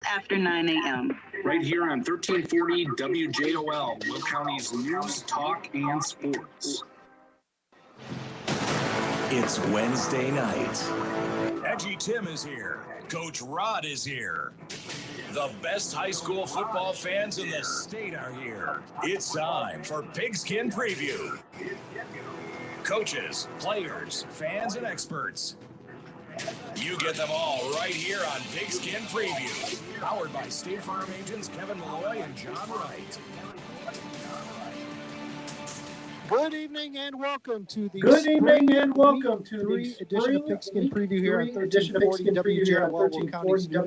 after 9 a.m. Right here on 1340 WJOL, Will County's news, talk, and sports. It's Wednesday night. EDGYTIM is here. Coach Rod is here. The best high school football fans in the state are here. It's time for Pigskin Preview. Coaches, players, fans, and experts. You get them all right here on Pigskin Preview. Powered by State Farm agents Kevin Malloy and John Wright. Good evening and welcome to the edition of Pigskin Preview here on 1340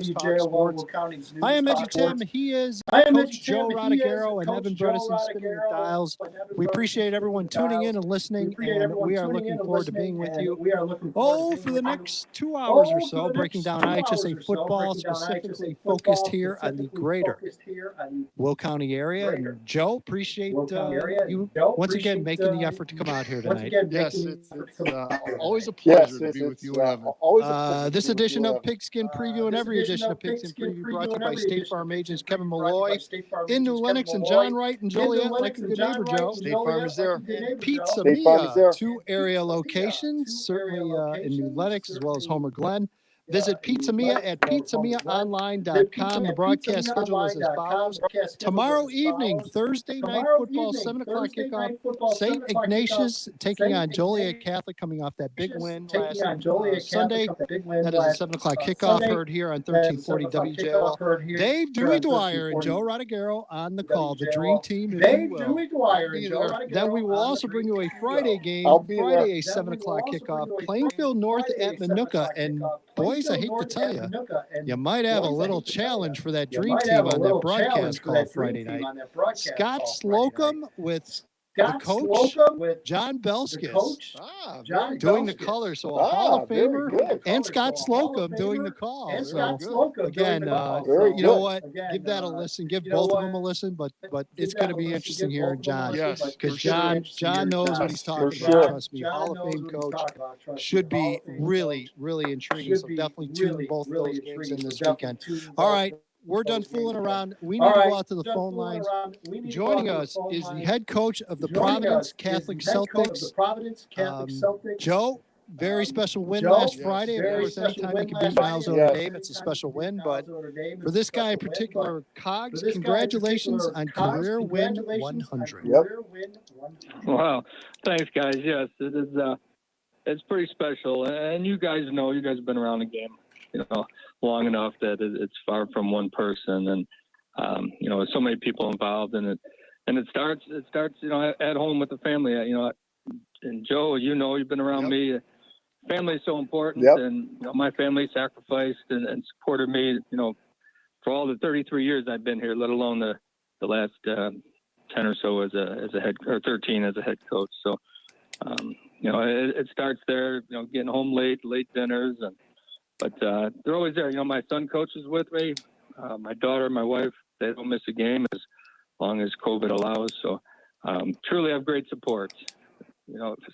WJOL Will County's News. I am EDGYTIM. He is Coach Joe Rodeghero and Evan Bredesen spinning the dials. We appreciate everyone tuning in and listening, and we are looking forward to being with you. For the next 2 hours or so, breaking down IHSA football, specifically focused here on the greater Will County area. And Joe, appreciate you once again making the effort to come out here tonight. Yes, it's always a pleasure to be with you, Evan. This edition of Pigskin Preview and every edition of Pigskin Preview brought to you by State Farm agents Kevin Malloy in New Lenox and John Wright and Joliet, like a good neighbor, Joe. State Farm is there. Pizza Mia, 2 area locations, certainly in New Lenox as well as Homer Glen. Visit Pizza Mia at pizzamiaonline.com. The broadcast schedule is as follows. Tomorrow evening, Thursday night football, 7 o'clock kickoff. St. Ignatius taking on Joliet Catholic, coming off that big win last Sunday. That is a 7 o'clock kickoff, heard here on 1340 WJOL. Dave Dewey Dwyer and Joe Rodeghero on the call. The dream team, if you will. Then we will also bring you a Friday game. Friday, a 7 o'clock kickoff. Plainfield North at Minooka. And boys, I hate to tell you, you might have a little challenge for that dream team on that broadcast call Friday night. Scott Slocum with the coach, John Belskis, doing the color. So a Hall of Famer and Scott Slocum doing the call. So again, you know what? Give that a listen. Give both of them a listen. But it's going to be interesting hearing John. Yes, because John knows what he's talking about. Trust me, Hall of Fame coach should be really, really intriguing. So definitely tune both of those games in this weekend. All right. We're done fooling around. We need to go out to the phone lines. Joining us is the head coach of the Providence Catholic Celtics. Joe, very special win last Friday. Of course, anytime you can beat Miles Notre Dame, it's a special win. But for this guy in particular, Cogs, congratulations on career win 100. Wow. Thanks, guys. Yes, it is. It's pretty special. And you guys know, you guys have been around the game, long enough that it's far from one person, and so many people involved in it, and it starts at home with the family. And Joe, you've been around me. Family is so important, and my family sacrificed and supported me, for all the 33 years I've been here, let alone the last 10 or so as a head, or 13 as a head coach. So it starts there, getting home late dinners, but they're always there. My son coaches with me. My daughter, my wife, they don't miss a game as long as COVID allows. So truly have great support,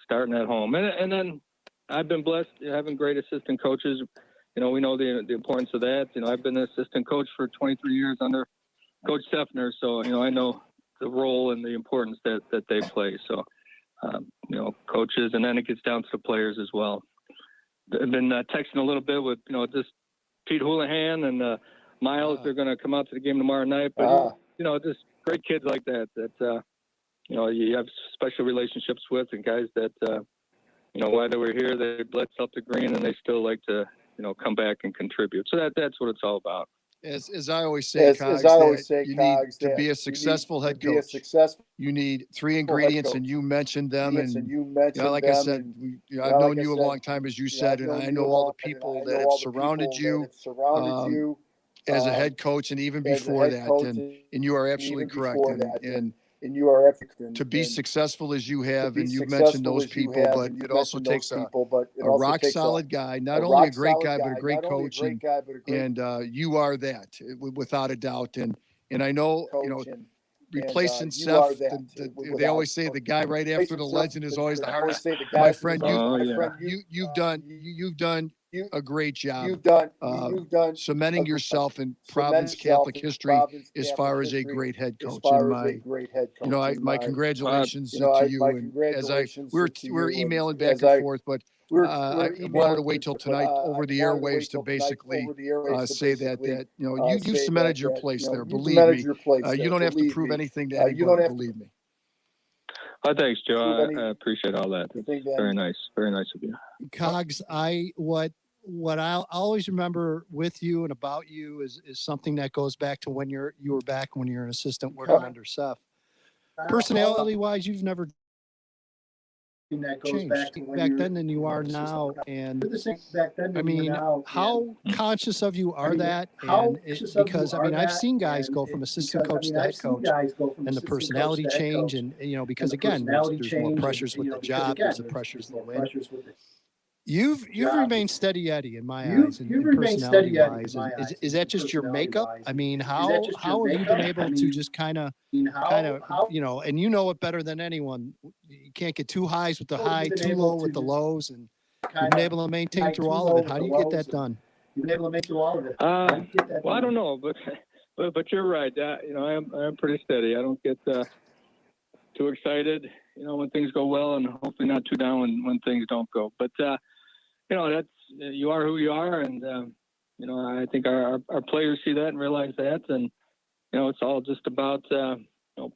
starting at home. And then I've been blessed having great assistant coaches. We know the importance of that. I've been an assistant coach for 23 years under Coach Steffner. So, I know the role and the importance that they play. So, coaches, and then it gets down to the players as well. I've been texting a little bit with, just Pete Houlihan and Miles. They're going to come out to the game tomorrow night. But, just great kids like that you have special relationships with, and guys that, while they were here, they bled Celtic green, and they still like to, come back and contribute. So that's what it's all about. As I always say, you need to be a successful head coach. You need 3 ingredients, and you mentioned them. And like I said, I've known you a long time, as you said, and I know all the people that have surrounded you as a head coach, and even before that. And you are absolutely correct. And you are to be successful as you have, and you've mentioned those people, but it also takes a rock solid guy, not only a great guy, but a great coach, and you are that without a doubt. And I know, replacing Seth. They always say the guy right after the legend is always the hardest. My friend, you've done a great job. Cementing yourself in Providence Catholic history as far as a great head coach. And my congratulations to you. And as we're emailing back and forth, but I wanted to wait till tonight over the airwaves to basically say that you've cemented your place there. Believe me, you don't have to prove anything to anybody. Believe me. Thanks, Joe. I appreciate all that. It's very nice of you. Cogs, what I'll always remember with you and about you is something that goes back to when you were back when you're an assistant working under Seth. Personality wise, you've never changed back then than you are now. And I mean, how conscious of you are that? And because I mean, I've seen guys go from assistant coach to head coach, and the personality change, and because again, there's more pressures with the job, there's the pressures to win. You've remained steady Eddie in my eyes, and personality wise. Is that just your makeup? I mean, how have you been able to just kind of, and you know it better than anyone. You can't get too highs with the high, too low with the lows, and you've been able to maintain through all of it. How do you get that done? Well, I don't know, but you're right. I am pretty steady. I don't get too excited, when things go well, and hopefully not too down when things don't go. But that's you are who you are, and I think our players see that and realize that, and it's all just about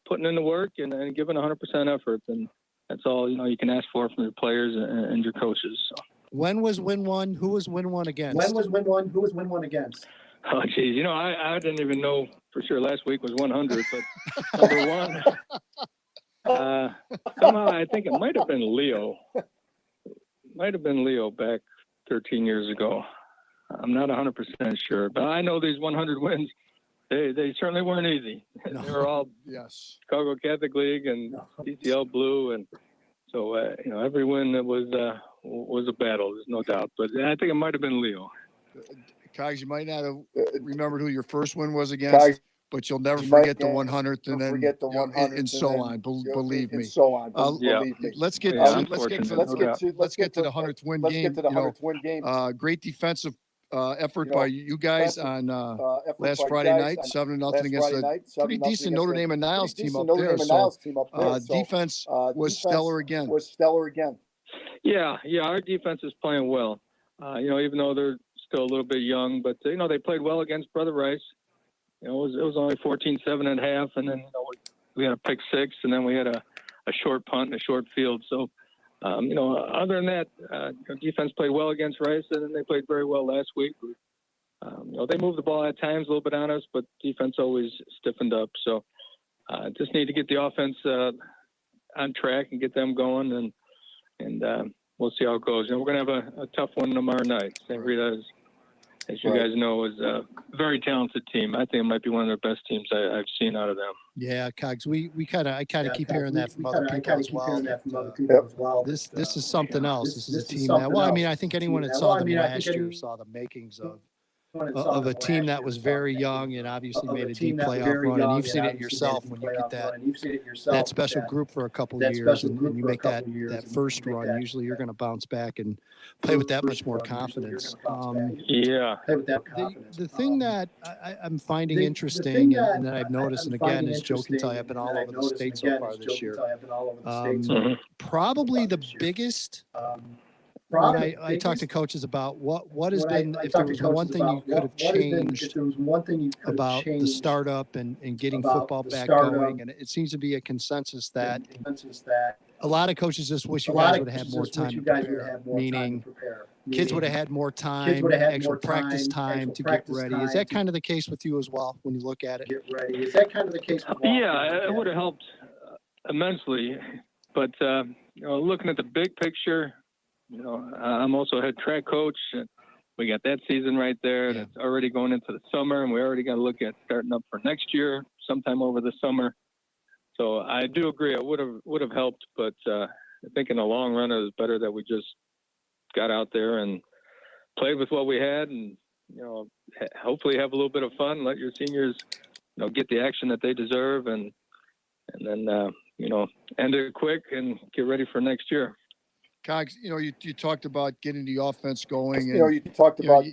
putting in the work and giving 100% effort, and that's all you can ask for from your players and your coaches. So. When was win one? Who was win one against? Oh, geez, I didn't even know for sure. Last week was 100, but number one. Somehow I think it might have been Leo. Back 13 years ago. I'm not 100% sure, but I know these 100 wins. They certainly weren't easy. No. They were all Chicago Catholic League and CCL Blue, and so every win that was a battle. There's no doubt, but I think it might have been Leo. Cogs, you might not have remembered who your first win was against. But you'll never forget the 100th, and then and so on. Believe me. Let's get to the 100th win game. Great defensive effort by you guys on last Friday night, 7-0 against a pretty decent Notre Dame and Niles team up there. So defense was stellar again. Yeah, our defense is playing well. Even though they're still a little bit young, but they played well against Brother Rice. It was only 14-7 at half, and then we had a pick six, and then we had a short punt and a short field. So, other than that, defense played well against Rice, and then they played very well last week. They moved the ball at times a little bit on us, but defense always stiffened up. So, just need to get the offense on track and get them going, and we'll see how it goes. We're going to have a tough one tomorrow night. St. Rita is, as you guys know, is a very talented team. I think it might be one of the best teams I've seen out of them. Yeah, Cogs, I kind of keep hearing that from other people as well. This is something else. This is a team that, I think anyone that saw them last year saw the makings of a team that was very young and obviously made a deep playoff run. And you've seen it yourself when you get that special group for a couple of years and you make that first run. Usually you're going to bounce back and play with that much more confidence. The thing that I'm finding interesting and that I've noticed, and again, as Joe can tell you, I've been all over the state so far this year. Probably the biggest. When I talk to coaches about what has been, if there was one thing you could have changed about the startup and getting football back going, and it seems to be a consensus that a lot of coaches just wish you guys would have had more time to prepare, meaning kids would have had more time, actual practice time to get ready. Is that kind of the case with you as well when you look at it? Yeah, it would have helped immensely, but looking at the big picture, I'm also a head track coach, and we got that season right there, and it's already going into the summer, and we already got to look at starting up for next year, sometime over the summer. So I do agree it would have helped, but I think in the long run it was better that we just got out there and played with what we had, and hopefully have a little bit of fun, let your seniors get the action that they deserve, and and then end it quick and get ready for next year. Cogs, you talked about getting the offense going, and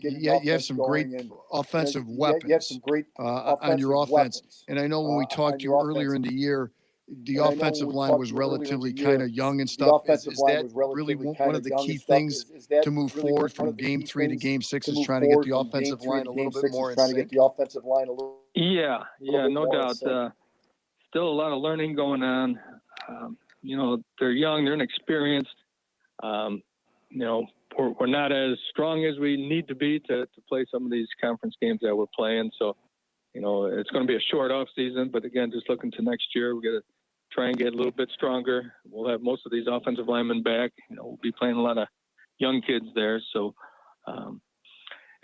you have some great offensive weapons. You have some great on your offense. And I know when we talked to you earlier in the year, the offensive line was relatively kind of young and stuff. Is that really one of the key things to move forward from game 3 to game 6 is trying to get the offensive line a little bit more in sync? Yeah, no doubt. Still a lot of learning going on. They're young, they're inexperienced. We're not as strong as we need to be to play some of these conference games that we're playing. So, it's going to be a short off season, but again, just looking to next year, we got to try and get a little bit stronger. We'll have most of these offensive linemen back. We'll be playing a lot of young kids there. So, like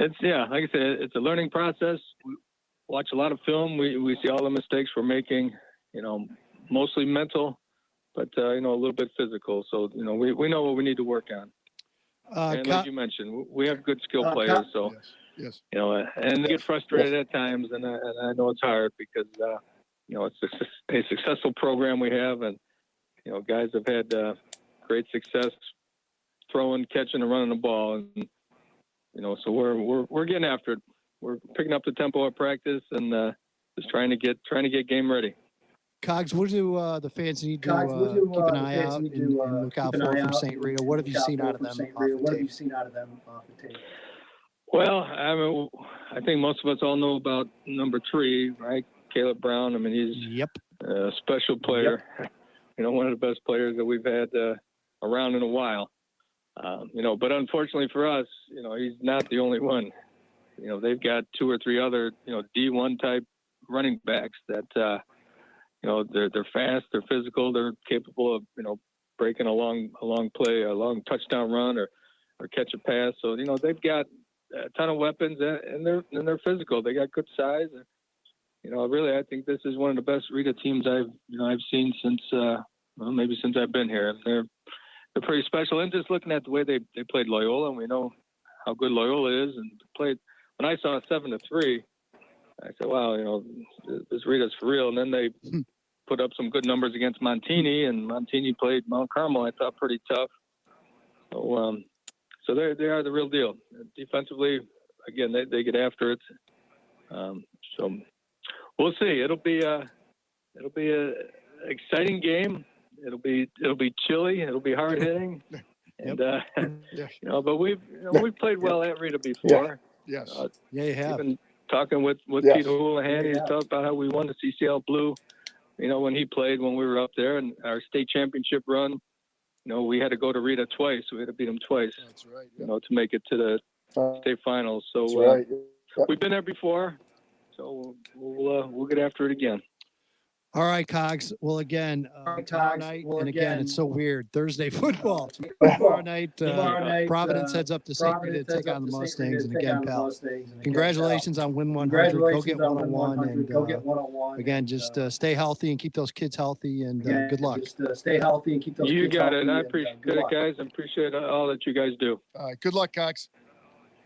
I said, it's a learning process. We watch a lot of film. We see all the mistakes we're making, mostly mental, but, a little bit physical. So, we know what we need to work on. And like you mentioned, we have good skill players. So, yes. And they get frustrated at times. And I know it's hard because, it's a successful program we have. And, guys have had great success throwing, catching, and running the ball. And, so we're getting after it. We're picking up the tempo at practice and just trying to get game ready. Cogs, what do the fans need to keep an eye out and look out for from St. Rita? What have you seen out of them off the tape? Well, I think most of us all know about number 3, right? Caleb Brown. He's a special player. One of the best players that we've had around in a while. But unfortunately for us, he's not the only one. They've got 2 or 3 other, D1 type running backs that, they're fast, they're physical, they're capable of, breaking a long play, a long touchdown run or catch a pass. So, they've got a ton of weapons and they're physical. They got good size. Really, I think this is one of the best Rita teams I've seen since, maybe since I've been here. They're pretty special. And just looking at the way they played Loyola, and we know how good Loyola is, and played. When I saw 7-3, I said, wow, this Rita's for real. And then they put up some good numbers against Montini, and Montini played Mount Carmel, I thought, pretty tough. So they are the real deal. Defensively, again, they get after it. So we'll see. It'll be a exciting game. It'll be chilly. It'll be hard hitting. And but we've played well at Rita before. Yes. You have. Even talking with Pete Houlihan, he talked about how we won the CCL Blue, when he played when we were up there, and our state championship run, we had to go to Rita twice. We had to beat them twice. That's right. To make it to the state finals. So we've been there before, so we'll get after it again. All right, Cogs. Well, again, tomorrow night, and again, it's so weird. Thursday football. Tomorrow night, Providence heads up to St. Rita to take on the Mustangs. And again, pal, congratulations on win 100. Go get 101. And again, just stay healthy and keep those kids healthy. And good luck. Stay healthy and keep those kids healthy. You got it. I appreciate it, guys. I appreciate all that you guys do. All right. Good luck, Cogs.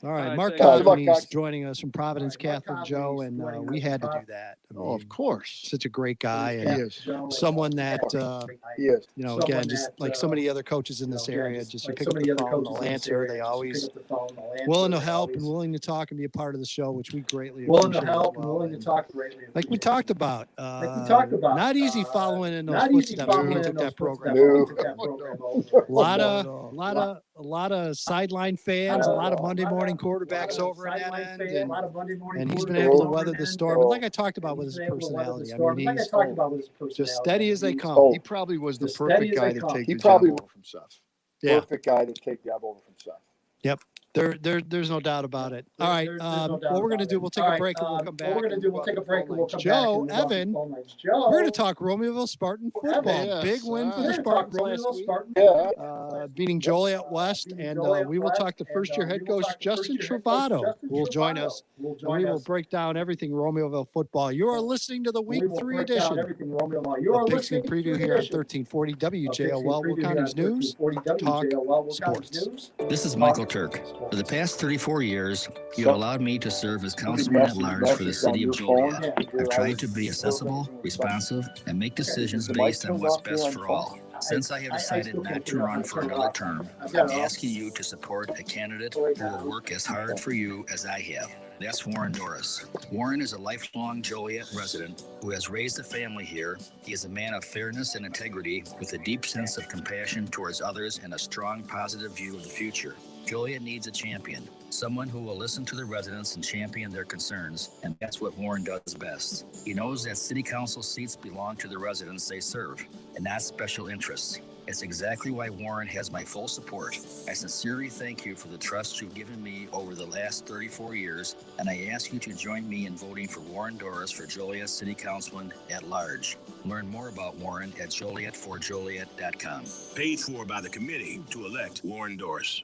All right, Mark Coglianese joining us from Providence Catholic, Joe, and we had to do that. Of course. Such a great guy, and someone that, again, just like so many other coaches in this area, just you pick up the phone, they'll answer. They always willing to help and willing to talk and be a part of the show, which we greatly appreciate. Willing to help and willing to talk greatly. Like we talked about, not easy following in those footsteps when we took that program. A lot of sideline fans, a lot of Monday morning quarterbacks over in that end, and he's been able to weather the storm. And like I talked about with his personality, he's just steady as they come. He probably was the perfect guy to take the job over from Seth. Yeah. Perfect guy to take the job over from Seth. Yep. There's no doubt about it. All right. What we're going to do, we'll take a break and we'll come back. We'll take a break and we'll come back. Joe, Evan, we're going to talk Romeoville Spartan football. Yes. Big win for the Spartans last week. Beating Joliet West. And we will talk to first-year head coach Justin Trovato, who will join us. And we will break down everything Romeoville football. You are listening to the Week 3 edition of Pigskin Preview here on 1340 WJOL, Will County's News, Talk Sports. This is Michael Kirk. For the past 34 years, you have allowed me to serve as councilman at large for the city of Joliet. I've tried to be accessible, responsive, and make decisions based on what's best for all. Since I have decided not to run for another term, I'm asking you to support a candidate who will work as hard for you as I have. That's Warren Doris. Warren is a lifelong Joliet resident who has raised a family here. He is a man of fairness and integrity with a deep sense of compassion towards others and a strong, positive view of the future. Joliet needs a champion, someone who will listen to the residents and champion their concerns, and that's what Warren does best. He knows that city council seats belong to the residents they serve, and not special interests. It's exactly why Warren has my full support. I sincerely thank you for the trust you've given me over the last 34 years, and I ask you to join me in voting for Warren Doris for Joliet City Councilman at large. Learn more about Warren at JolietForJoliet.com. Paid for by the committee to elect Warren Doris.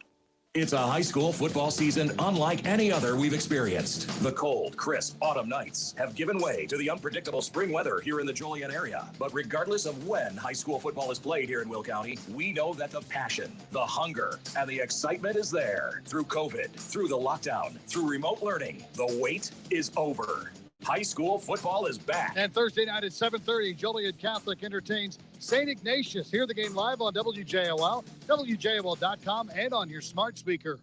It's a high school football season unlike any other we've experienced. The cold, crisp autumn nights have given way to the unpredictable spring weather here in the Joliet area. But regardless of when high school football is played here in Will County, we know that the passion, the hunger, and the excitement is there. Through COVID, through the lockdown, through remote learning, the wait is over. High school football is back. And Thursday night at 7:30, Joliet Catholic entertains St. Ignatius. Hear the game live on WJOL, WJOL.com, and on your smart speaker.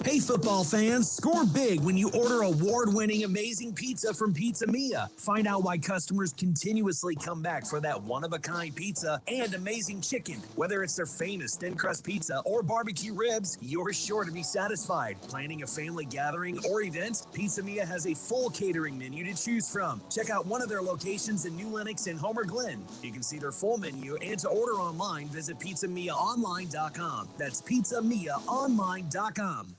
Hey, football fans, score big when you order award-winning amazing pizza from Pizza Mia. Find out why customers continuously come back for that one-of-a-kind pizza and amazing chicken. Whether it's their famous thin crust pizza or barbecue ribs, you're sure to be satisfied. Planning a family gathering or event? Pizza Mia has a full catering menu to choose from. Check out one of their locations in New Lenox and Homer Glen. You can see their full menu, and to order online, visit pizzamiaonline.com. That's pizzamiaonline.com.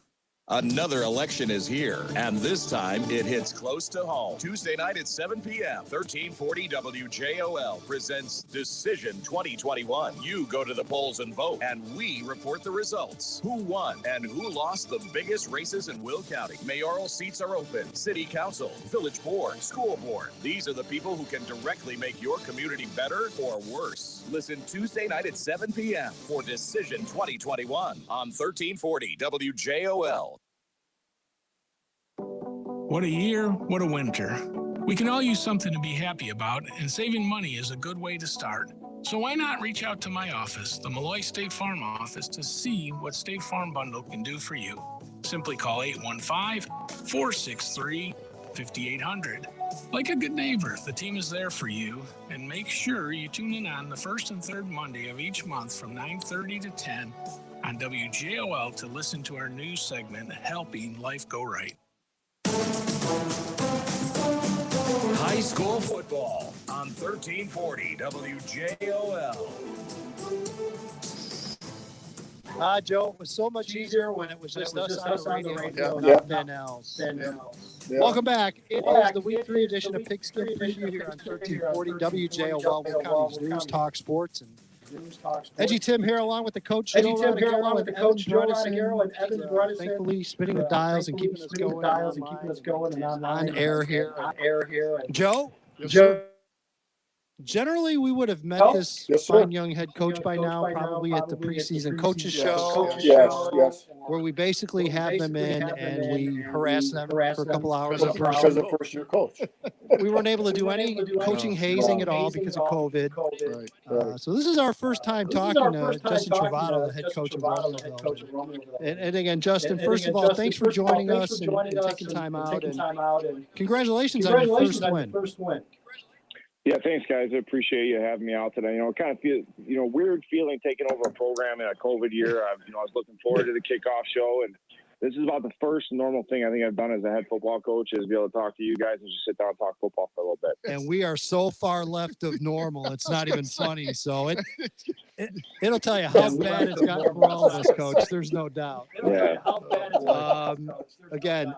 Another election is here, and this time it hits close to home. Tuesday night at 7 p.m., 1340 WJOL presents Decision 2021. You go to the polls and vote, and we report the results. Who won and who lost the biggest races in Will County. Mayoral seats are open. City council, village board, school board. These are the people who can directly make your community better or worse. Listen Tuesday night at 7 p.m. for Decision 2021 on 1340 WJOL. What a year, what a winter. We can all use something to be happy about, and saving money is a good way to start. So why not reach out to my office, the Malloy State Farm office, to see what State Farm Bundle can do for you. Simply call 815-463-5800. Like a good neighbor, the team is there for you, and make sure you tune in on the first and third Monday of each month from 9:30 to 10 on WJOL to listen to our news segment, Helping Life Go Right. High school football on 1340 WJOL. Joe, it was so much easier when it was just us on the radio, nothing else. Welcome back. It is the Week 3 edition of Pigskin Preview here on 1340 WJOL, Will County's News Talk Sports. And EDGYTIM here along with the coach, Rodeghero and Evan Bredesen. Thankfully, spinning the dials and keeping us going on air here. Joe? Generally, we would have met this fine young head coach by now, probably at the preseason coaches show. Yes. Where we basically have them in and we harass them for a couple hours in person. Because of first-year coach. We weren't able to do any coaching hazing at all because of COVID. So this is our first time talking to Justin Trovato, the head coach of Romeoville. And again, Justin, first of all, thanks for joining us and taking time out. And congratulations on your first win. Yeah, thanks, guys. I appreciate you having me out today. You know, it kind of feels, weird feeling taking over a program in a COVID year. I was looking forward to the kickoff show, and this is about the first normal thing I think I've done as a head football coach is be able to talk to you guys and just sit down and talk football for a little bit. And we are so far left of normal, it's not even funny. So it'll tell you how bad it's gotten for all of us, Coach. There's no doubt. Yeah. Again,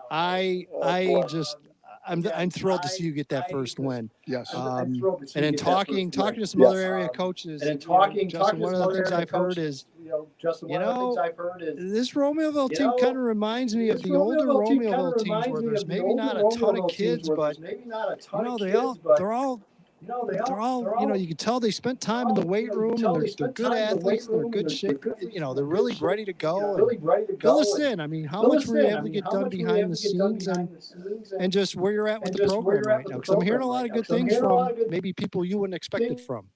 I'm thrilled to see you get that first win. Yes. And then talking to some other area coaches. And Justin, one of the things I've heard is, this Romeoville team kind of reminds me of the older Romeoville teams where there's maybe not a ton of kids, but they're all they're all, you can tell they spent time in the weight room, and they're good athletes, they're good shape, they're really ready to go. And fill us in. I mean, how much were you able to get done behind the scenes and just where you're at with the program right now? Because I'm hearing a lot of good things from maybe people you wouldn't expect it from.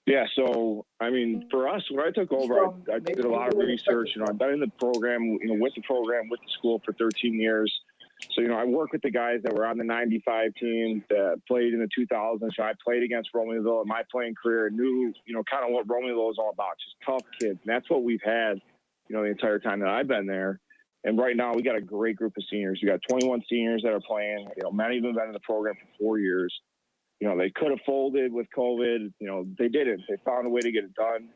Yeah, so, I mean, for us, when I took over, I did a lot of research. I've been in the program, with the program, with the school for 13 years. So, I work with the guys that were on the 95 team that played in the 2000s. So I played against Romeoville in my playing career and knew, kind of what Romeoville is all about, just tough kids. And that's what we've had, the entire time that I've been there. And right now we got a great group of seniors. We got 21 seniors that are playing. Many of them have been in the program for 4 years. They could have folded with COVID. They didn't. They found a way to get it done.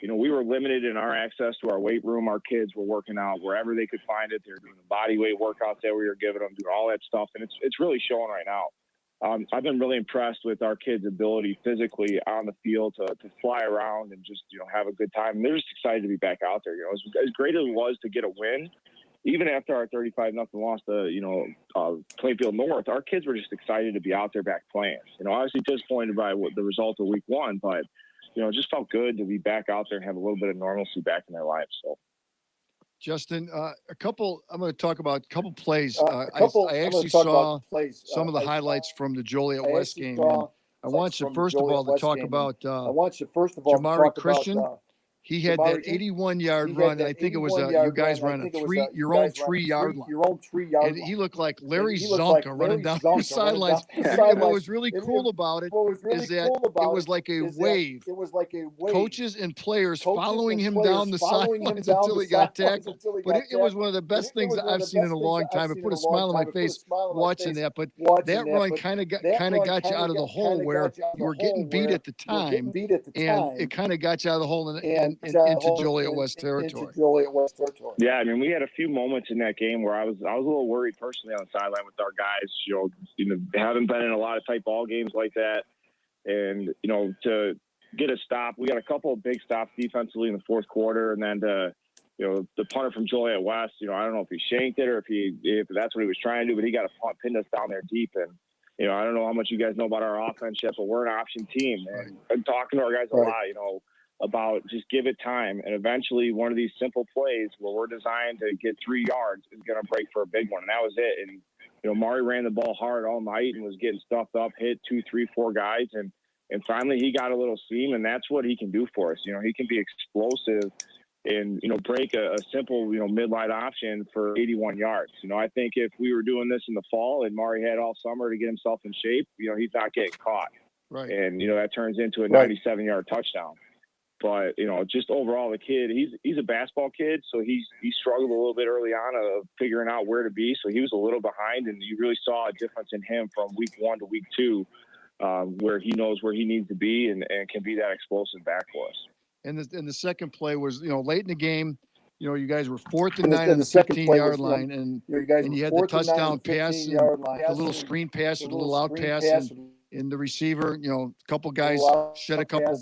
We were limited in our access to our weight room. Our kids were working out wherever they could find it. They were doing the body weight workouts that we were giving them, doing all that stuff. And it's really showing right now. I've been really impressed with our kids' ability physically on the field to fly around and just, have a good time. And they're just excited to be back out there. As great as it was to get a win, even after our 35-0 loss to, Plainfield North, our kids were just excited to be out there back playing. Obviously disappointed by the result of week one, but, it just felt good to be back out there and have a little bit of normalcy back in their lives. So, Justin, I'm going to talk about a couple plays. I actually saw some of the highlights from the Joliet West game. I want you, first of all, to talk about Jamari Christian. He had that 81-yard run. I think it was you guys ran your own 3-yard line. And he looked like Larry Zonka running down the sidelines. And what was really cool about it is that it was like a wave. Coaches and players following him down the sidelines until he got tackled. But it was one of the best things I've seen in a long time. It put a smile on my face watching that. But that run kind of got you out of the hole where you were getting beat at the time. And it kind of got you out of the hole into Joliet West territory. Yeah, I mean, we had a few moments in that game where I was a little worried personally on the sideline with our guys. Haven't been in a lot of tight ball games like that, and to get a stop, we got a couple of big stops defensively in the fourth quarter, and then the punter from Joliet West. I don't know if he shanked it or if that's what he was trying to do, but he got a punt, pinned us down there deep, and I don't know how much you guys know about our offense yet, but we're an option team, and I'm talking to our guys a lot. About just give it time. And eventually one of these simple plays where we're designed to get 3 yards is going to break for a big one. And that was it. And, Mari ran the ball hard all night and was getting stuffed up, hit 2, 3, 4 guys. And finally he got a little seam, and that's what he can do for us. He can be explosive and, break a simple, midline option for 81 yards. I think if we were doing this in the fall and Mari had all summer to get himself in shape, he's not getting caught. Right. And, that turns into a 97-yard touchdown. But, just overall, the kid, he's a basketball kid, so he struggled a little bit early on of figuring out where to be. So he was a little behind, and you really saw a difference in him from week 1 to week 2, where he knows where he needs to be and can be that explosive back for us. And the second play was, late in the game, you guys were 4th and 9 on the 15-yard line, and you had the touchdown pass and the little screen pass or the little out pass, and the receiver, a couple guys shed a couple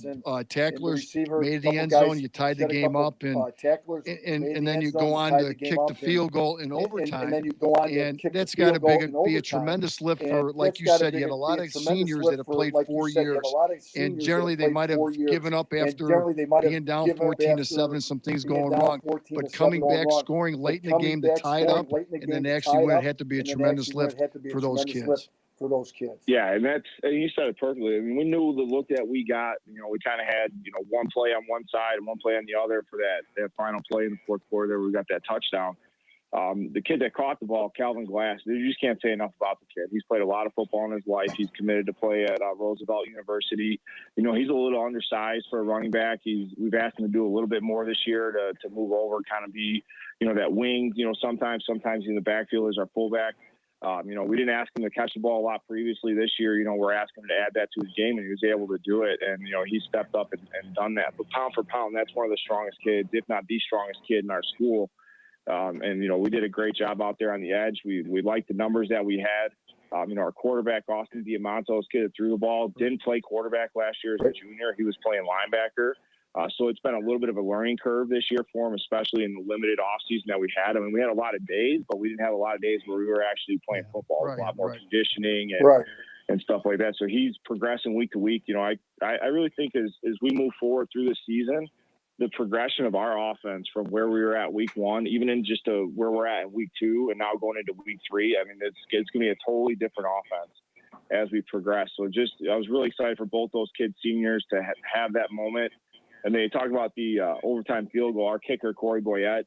tacklers, made it the end zone. You tied the game up, and then you go on to kick the field goal in overtime. And that's got to be a tremendous lift for, like you said, you had a lot of seniors that have played 4 years, and generally they might have given up after being down 14-7 and some things going wrong. But coming back, scoring late in the game to tie it up, and then actually win it had to be a tremendous lift for those kids. Yeah, and you said it perfectly. I mean, we knew the look that we got. We kind of had, one play on one side and one play on the other for that final play in the fourth quarter where we got that touchdown. The kid that caught the ball, Calvin Glass, you just can't say enough about the kid. He's played a lot of football in his life. He's committed to play at Roosevelt University. He's a little undersized for a running back. We've asked him to do a little bit more this year to move over, kind of be, that wing. Sometimes in the backfield as our fullback. We didn't ask him to catch the ball a lot previously. This year, we're asking him to add that to his game, and he was able to do it. And, he stepped up and done that. But pound for pound, that's one of the strongest kids, if not the strongest kid in our school. We did a great job out there on the edge. We liked the numbers that we had. Our quarterback, Austin Diamanto's kid that threw the ball, didn't play quarterback last year as a junior. He was playing linebacker. So it's been a little bit of a learning curve this year for him, especially in the limited offseason that we had. I mean, we had a lot of days, but we didn't have a lot of days where we were actually playing football. A lot more conditioning and, and stuff like that. So he's progressing week to week. You know, I really think as we move forward through the season, the progression of our offense from where we were at week 1, even in just where we're at in week 2, and now going into week 3, I mean, it's going to be a totally different offense as we progress. So I was really excited for both those kids, seniors, to have that moment. And they talk about the overtime field goal. Our kicker, Corey Boyette,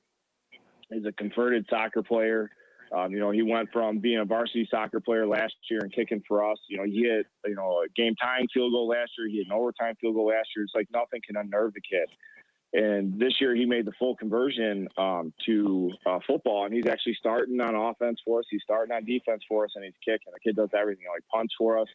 is a converted soccer player. You know, he went from being a varsity soccer player last year and kicking for us. You know, he hit, a game-tying field goal last year. He hit an overtime field goal last year. It's like nothing can unnerve the kid. And this year he made the full conversion to football, and he's actually starting on offense for us. He's starting on defense for us, and he's kicking. The kid does everything, like punts for us.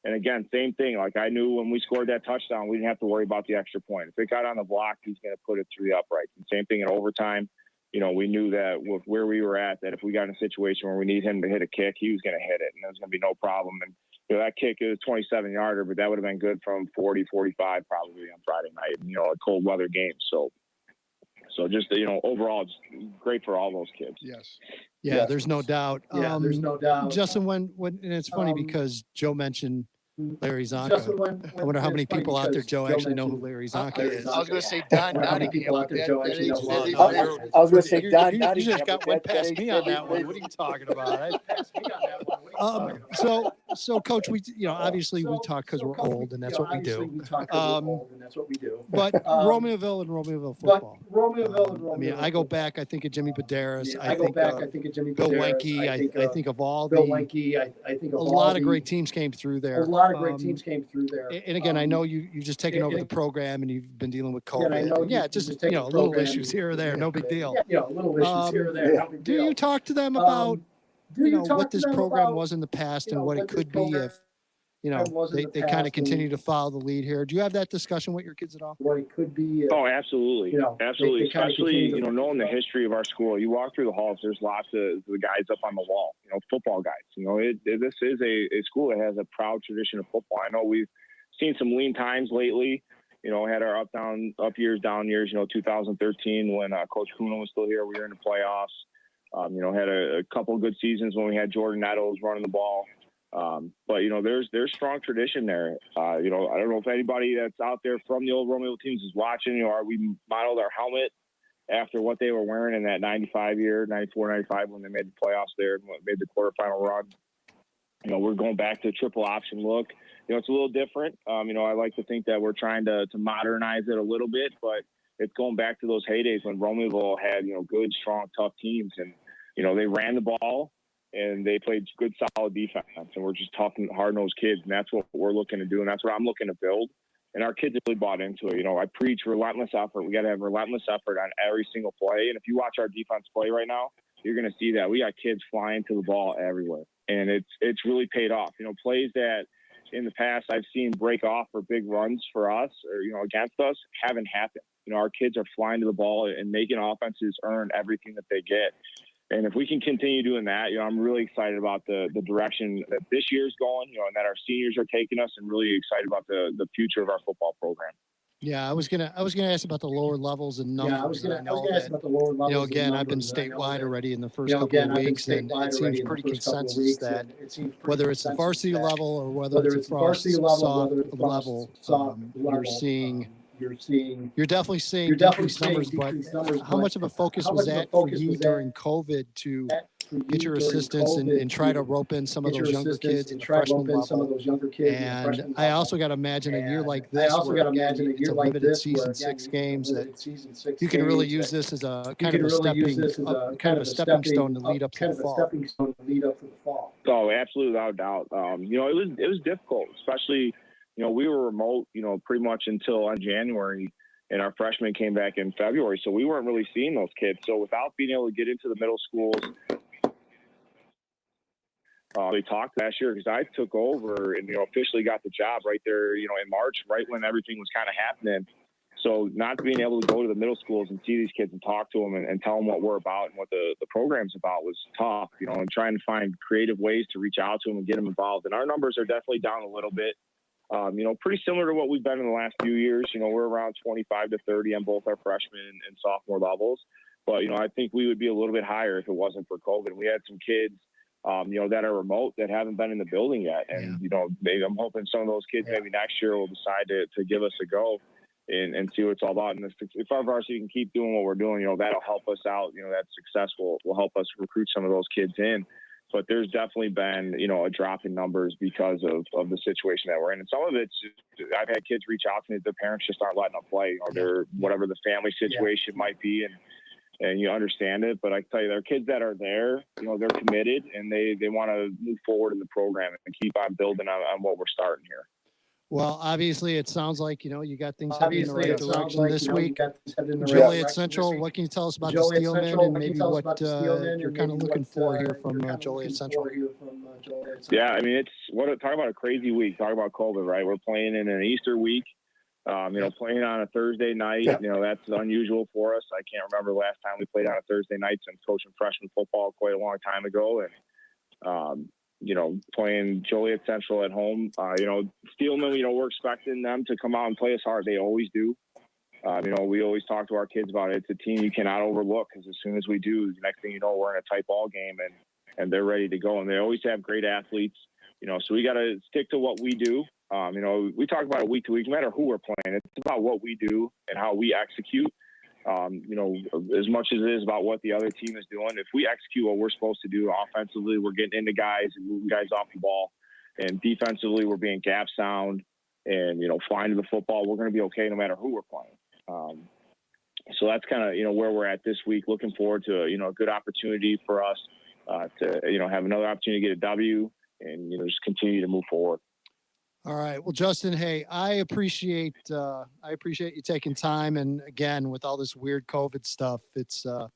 And again, same thing. Like I knew when we scored that touchdown, we didn't have to worry about the extra point. If it got on the block, he's going to put it through the uprights. And same thing in overtime. You know, we knew that with where we were at, that if we got in a situation where we need him to hit a kick, he was going to hit it, and there was going to be no problem. And that kick is 27-yarder, but that would have been good from 40, 45 probably on Friday night, a cold weather game. So just, overall, it's great for all those kids. Yes. Yeah, there's no doubt. There's no doubt. Justin, when and it's funny because Joe mentioned Larry Zonka. I wonder how many people out there, Joe, actually know who Larry Zonka is. I was going to say Don Nottingham. out there, Joe, actually know who I was going to say Don. You just got one past me on that one. What are you talking about? So Coach, we obviously we talk because we're old and that's what we do. But Romeoville and Romeoville football. I mean, I go back. I think of Jimmy Badaris. I think of Bill Wenke. I think of all the. A lot of great teams came through there. And again, I know you've just taken over the program and you've been dealing with COVID. Yeah, just little issues here or there, no big deal. Do you talk to them about what this program was in the past and what it could be if they kind of continue to follow the lead here? Do you have that discussion with your kids at all? What it could be. Oh, absolutely. Absolutely. Especially, knowing the history of our school. You walk through the halls, there's lots of the guys up on the wall, football guys. This is a school that has a proud tradition of football. I know we've seen some lean times lately. Had our up years, down years, 2013 when Coach Kuna was still here, we were in the playoffs. Had a couple of good seasons when we had Jordan Nettles running the ball. But there's strong tradition there. I don't know if anybody that's out there from the old Romeoville teams is watching. We modeled our helmet after what they were wearing in that 95 year, 94, 95 when they made the playoffs there and made the quarterfinal run. We're going back to triple option look. It's a little different. I like to think that we're trying to modernize it a little bit, but it's going back to those heydays when Romeoville had good, strong, tough teams, and they ran the ball. And they played good, solid defense, and we're just tough and hard-nosed kids, and that's what we're looking to do, and that's what I'm looking to build. And our kids really bought into it. I preach relentless effort. We got to have relentless effort on every single play. And if you watch our defense play right now, you're going to see that we got kids flying to the ball everywhere, and it's really paid off. Plays that in the past I've seen break off for big runs for us or against us haven't happened. Our kids are flying to the ball and making offenses earn everything that they get. And if we can continue doing that, I'm really excited about the direction that this year's going, and that our seniors are taking us, and really excited about the future of our football program. Yeah, I was gonna ask about the lower levels and numbers. I was gonna ask about the lower levels. Again, I've been statewide already in the first couple of weeks, and it seems pretty consensus that whether it's the varsity level or whether it's across soft level, you're definitely seeing decreased numbers. But how much of a focus was that for you during COVID to get your assistants and try to rope in some of those younger kids in the freshman level? And I also got to imagine a year like this, where it's a limited season, 6 games, that you can really use this as a kind of a stepping stone to lead up to the fall. Oh, absolutely, without doubt. It was difficult, especially. We were remote, pretty much until January, and our freshmen came back in February. So we weren't really seeing those kids. So without being able to get into the middle schools, they talked last year because I took over and, officially got the job right there, in March, right when everything was kind of happening. So not being able to go to the middle schools and see these kids and talk to them and tell them what we're about and what the program's about was tough, and trying to find creative ways to reach out to them and get them involved. And our numbers are definitely down a little bit. Pretty similar to what we've been in the last few years. We're around 25 to 30 on both our freshman and sophomore levels. But, I think we would be a little bit higher if it wasn't for COVID. We had some kids that are remote that haven't been in the building yet. And, I'm hoping some of those kids maybe next year will decide to give us a go and see what it's all about. And if our varsity can keep doing what we're doing, that'll help us out. That success will help us recruit some of those kids in. But there's definitely been, a drop in numbers because of the situation that we're in. And some of it's just, I've had kids reach out to me that their parents just aren't letting them play, or they're whatever the family situation might be. And you understand it, but I tell you, there are kids that are there, they're committed and they want to move forward in the program and keep on building on what we're starting here. Well, obviously, it sounds like, you got things heading in the right direction this week. Joliet Central, what can you tell us about the Steelmen and maybe what you're kind of looking for here from Joliet Central? Yeah, I mean, talk about a crazy week. Talk about COVID, right? We're playing in an Easter week. Playing on a Thursday night, that's unusual for us. I can't remember the last time we played on a Thursday night since coaching freshman football quite a long time ago. And, playing Joliet Central at home, Steelman, we're expecting them to come out and play us hard. They always do. We always talk to our kids about it. It's a team you cannot overlook, because as soon as we do, the next thing you know, we're in a tight ball game and they're ready to go. And they always have great athletes, so we got to stick to what we do. We talk about it week to week, no matter who we're playing. It's about what we do and how we execute. As much as it is about what the other team is doing. If we execute what we're supposed to do offensively, we're getting into guys and moving guys off the ball. And defensively, we're being gap sound and, flying to the football. We're going to be okay no matter who we're playing. So that's kind of, where we're at this week. Looking forward to, a good opportunity for us to, have another opportunity to get a W and, just continue to move forward. All right. Well, Justin, hey, I appreciate you taking time. And again, with all this weird COVID stuff, it's, Justin,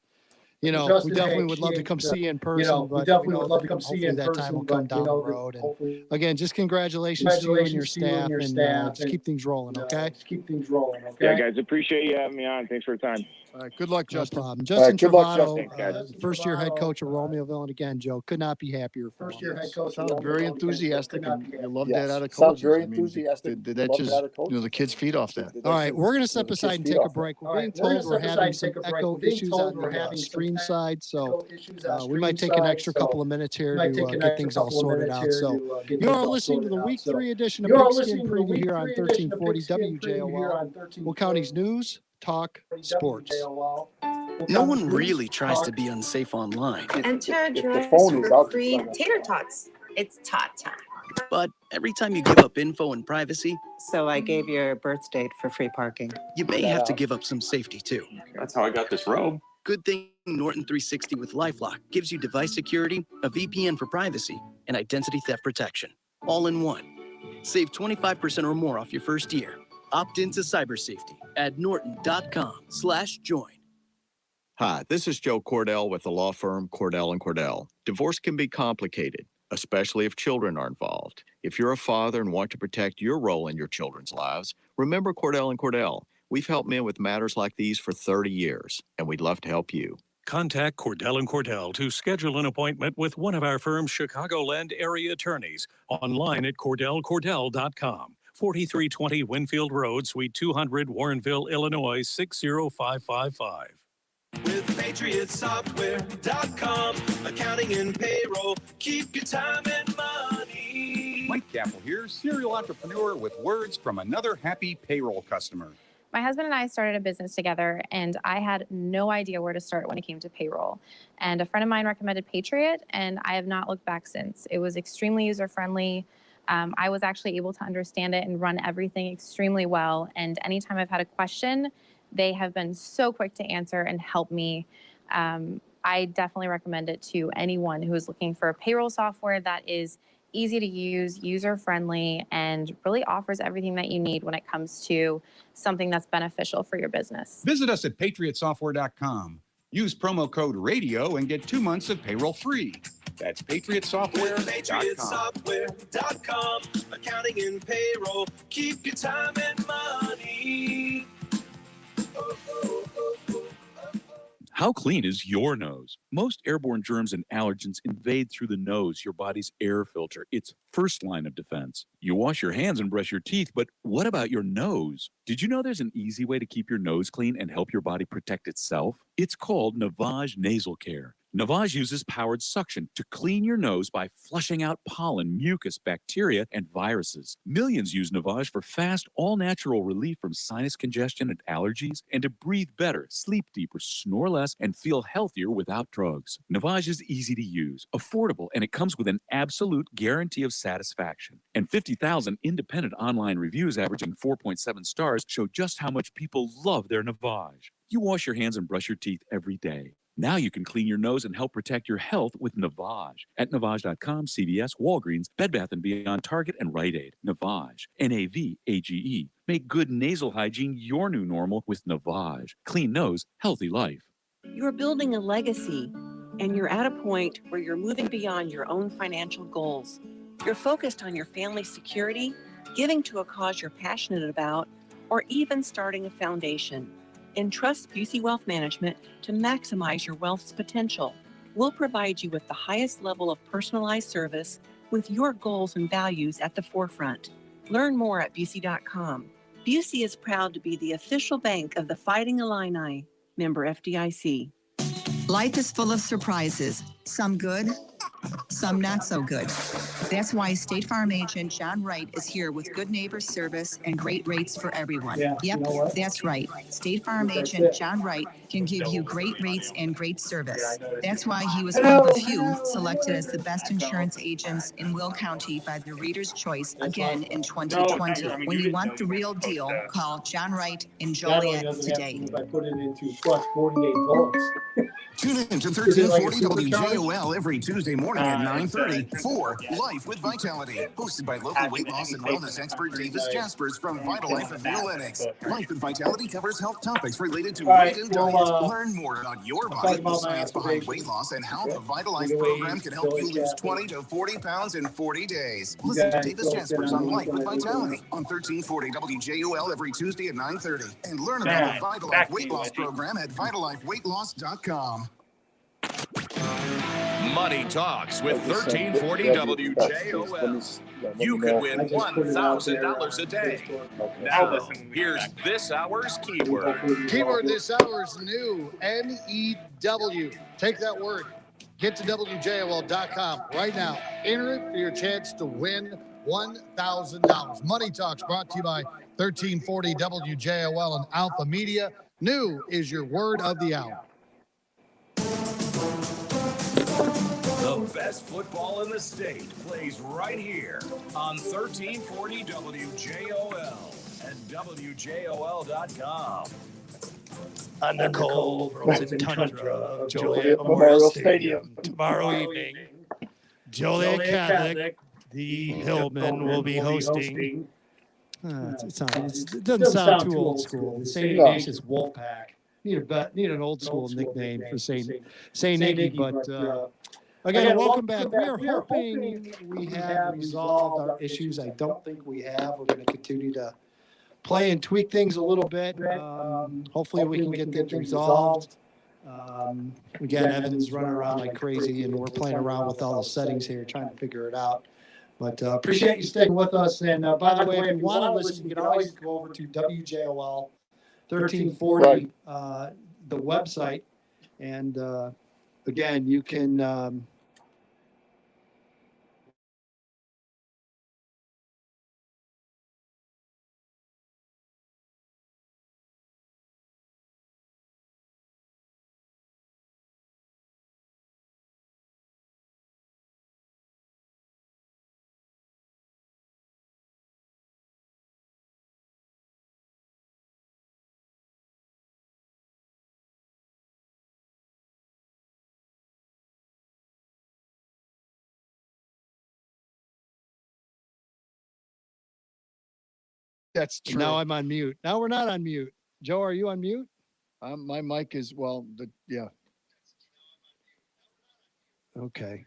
we definitely would love to come see you in person. But we definitely would love to come see you in person. That time will come down the road. And again, just congratulations to you and your staff, and just keep things rolling, okay? Yeah, guys, appreciate you having me on. Thanks for your time. All right, good luck, Justin. No problem. Justin Trovato, first-year head coach of Romeoville, and again, Joe, could not be happier. First-year head coach. Sounds very enthusiastic, and you love that out of coaches. Sounds very enthusiastic. Did that just, the kids feed off that? All right, we're going to step aside and take a break. We're being told we're having some echo issues on the stream side, so we might take an extra couple of minutes here to get things all sorted out. So you are listening to the Week 3 edition of Pigskin Preview here on 1340 WJOL, Will County's News, Talk, Sports. No one really tries to be unsafe online. Enter drivers for free tater tots. It's tot time. But every time you give up info and privacy, so I gave your birth date for free parking. You may have to give up some safety too. That's how I got this robe. Good thing Norton 360 with LifeLock gives you device security, a VPN for privacy, and identity theft protection, all in one. Save 25% or more off your first year. Opt into cyber safety at norton.com/join. Hi, this is Joe Cordell with the law firm Cordell & Cordell. Divorce can be complicated, especially if children are involved. If you're a father and want to protect your role in your children's lives, remember Cordell & Cordell. We've helped men with matters like these for 30 years, and we'd love to help you. Contact Cordell & Cordell to schedule an appointment with one of our firm's Chicagoland area attorneys online at cordellcordell.com. 4320 Winfield Road, Suite 200, Warrenville, Illinois, 60555. With PatriotSoftware.com, accounting and payroll, keep your time and money. Mike Gaffel here, serial entrepreneur with words from another happy payroll customer. My husband and I started a business together, and I had no idea where to start when it came to payroll. And a friend of mine recommended Patriot, and I have not looked back since. It was extremely user-friendly. I was actually able to understand it and run everything extremely well. And anytime I've had a question, they have been so quick to answer and help me. I definitely recommend it to anyone who is looking for a payroll software that is easy to use, user-friendly, and really offers everything that you need when it comes to something that's beneficial for your business. Visit us at PatriotSoftware.com. Use promo code RADIO and get 2 months of payroll free. That's PatriotSoftware.com. Accounting and payroll, keep your time and money. How clean is your nose? Most airborne germs and allergens invade through the nose, your body's air filter. It's first line of defense. You wash your hands and brush your teeth, but what about your nose? Did you know there's an easy way to keep your nose clean and help your body protect itself? It's called Navage Nasal Care. Navage uses powered suction to clean your nose by flushing out pollen, mucus, bacteria, and viruses. Millions use Navage for fast, all-natural relief from sinus congestion and allergies, and to breathe better, sleep deeper, snore less, and feel healthier without drugs. Navage is easy to use, affordable, and it comes with an absolute guarantee of satisfaction. And 50,000 independent online reviews averaging 4.7 stars show just how much people love their Navage. You wash your hands and brush your teeth every day. Now you can clean your nose and help protect your health with Navage. At Navage.com, CVS, Walgreens, Bed Bath & Beyond, Target, and Rite Aid. Navage. N-A-V-A-G-E. Make good nasal hygiene your new normal with Navage. Clean nose, healthy life. You're building a legacy, and you're at a point where you're moving beyond your own financial goals. You're focused on your family's security, giving to a cause you're passionate about, or even starting a foundation. Entrust Busey Wealth Management to maximize your wealth's potential. We'll provide you with the highest level of personalized service with your goals and values at the forefront. Learn more at Busey.com. Busey is proud to be the official bank of the Fighting Illini, member FDIC. Life is full of surprises, some good, some not so good. That's why State Farm agent John Wright is here with good neighbor service and great rates for everyone. Yeah, yep, you know what? that's right. State Farm That's agent it. John Wright can give you great rates and great service. That's why he was one of the few selected as the best insurance agents in Will County by the Reader's Choice again in 2020. When you want the real deal, call John Wright in Joliet today. If I put it into plus 48 volts. Tune in to Is it like a 1340 supercharge? WJOL every Tuesday morning at 9:30 for Life with Vitality, hosted by local weight loss and wellness expert Davis Jaspers from Vitalife of Athletics. Life with Vitality covers health topics related to weight and diet. Learn more about your body, the science behind weight loss, and how the Vitalife program can help you lose 20 to 40 pounds in 40 days. Listen to Davis Jaspers on Life with Vitality on 1340 WJOL every Tuesday at 9:30. And learn about the Vitalife weight loss program at vitalifeweightloss.com. Money Talks with 1340 WJOL. You could win $1,000 a day. Now, here's this hour's keyword. Keyword this hour is new, N-E-W. Take that word. Get to WJOL.com right now. Enter it for your chance to win $1,000. Money Talks brought to you by 1340 WJOL and Alpha Media. New is your word of the hour. The best football in the state plays right here on 1340 WJOL and WJOL.com. On the cold frozen tundra of Joliet Memorial Stadium tomorrow evening, Joliet Catholic, the Hillmen, will be hosting. It doesn't sound too old school. The St. Ignatius Wolfpack. Need an old school nickname for St. Nicky, but again, welcome back. We are hoping we have resolved our issues. I don't think we have. We're going to continue to play and tweak things a little bit. Hopefully we can get things resolved. Again, Evan's running around like crazy, and we're playing around with all the settings here, trying to figure it out. But appreciate you sticking with us. And by the way, if you want to listen, you can always go over to WJOL 1340, the website. And again, you can That's true. Now I'm on mute. Now we're not on mute. Joe, are you on mute? My mic is, yeah. Okay.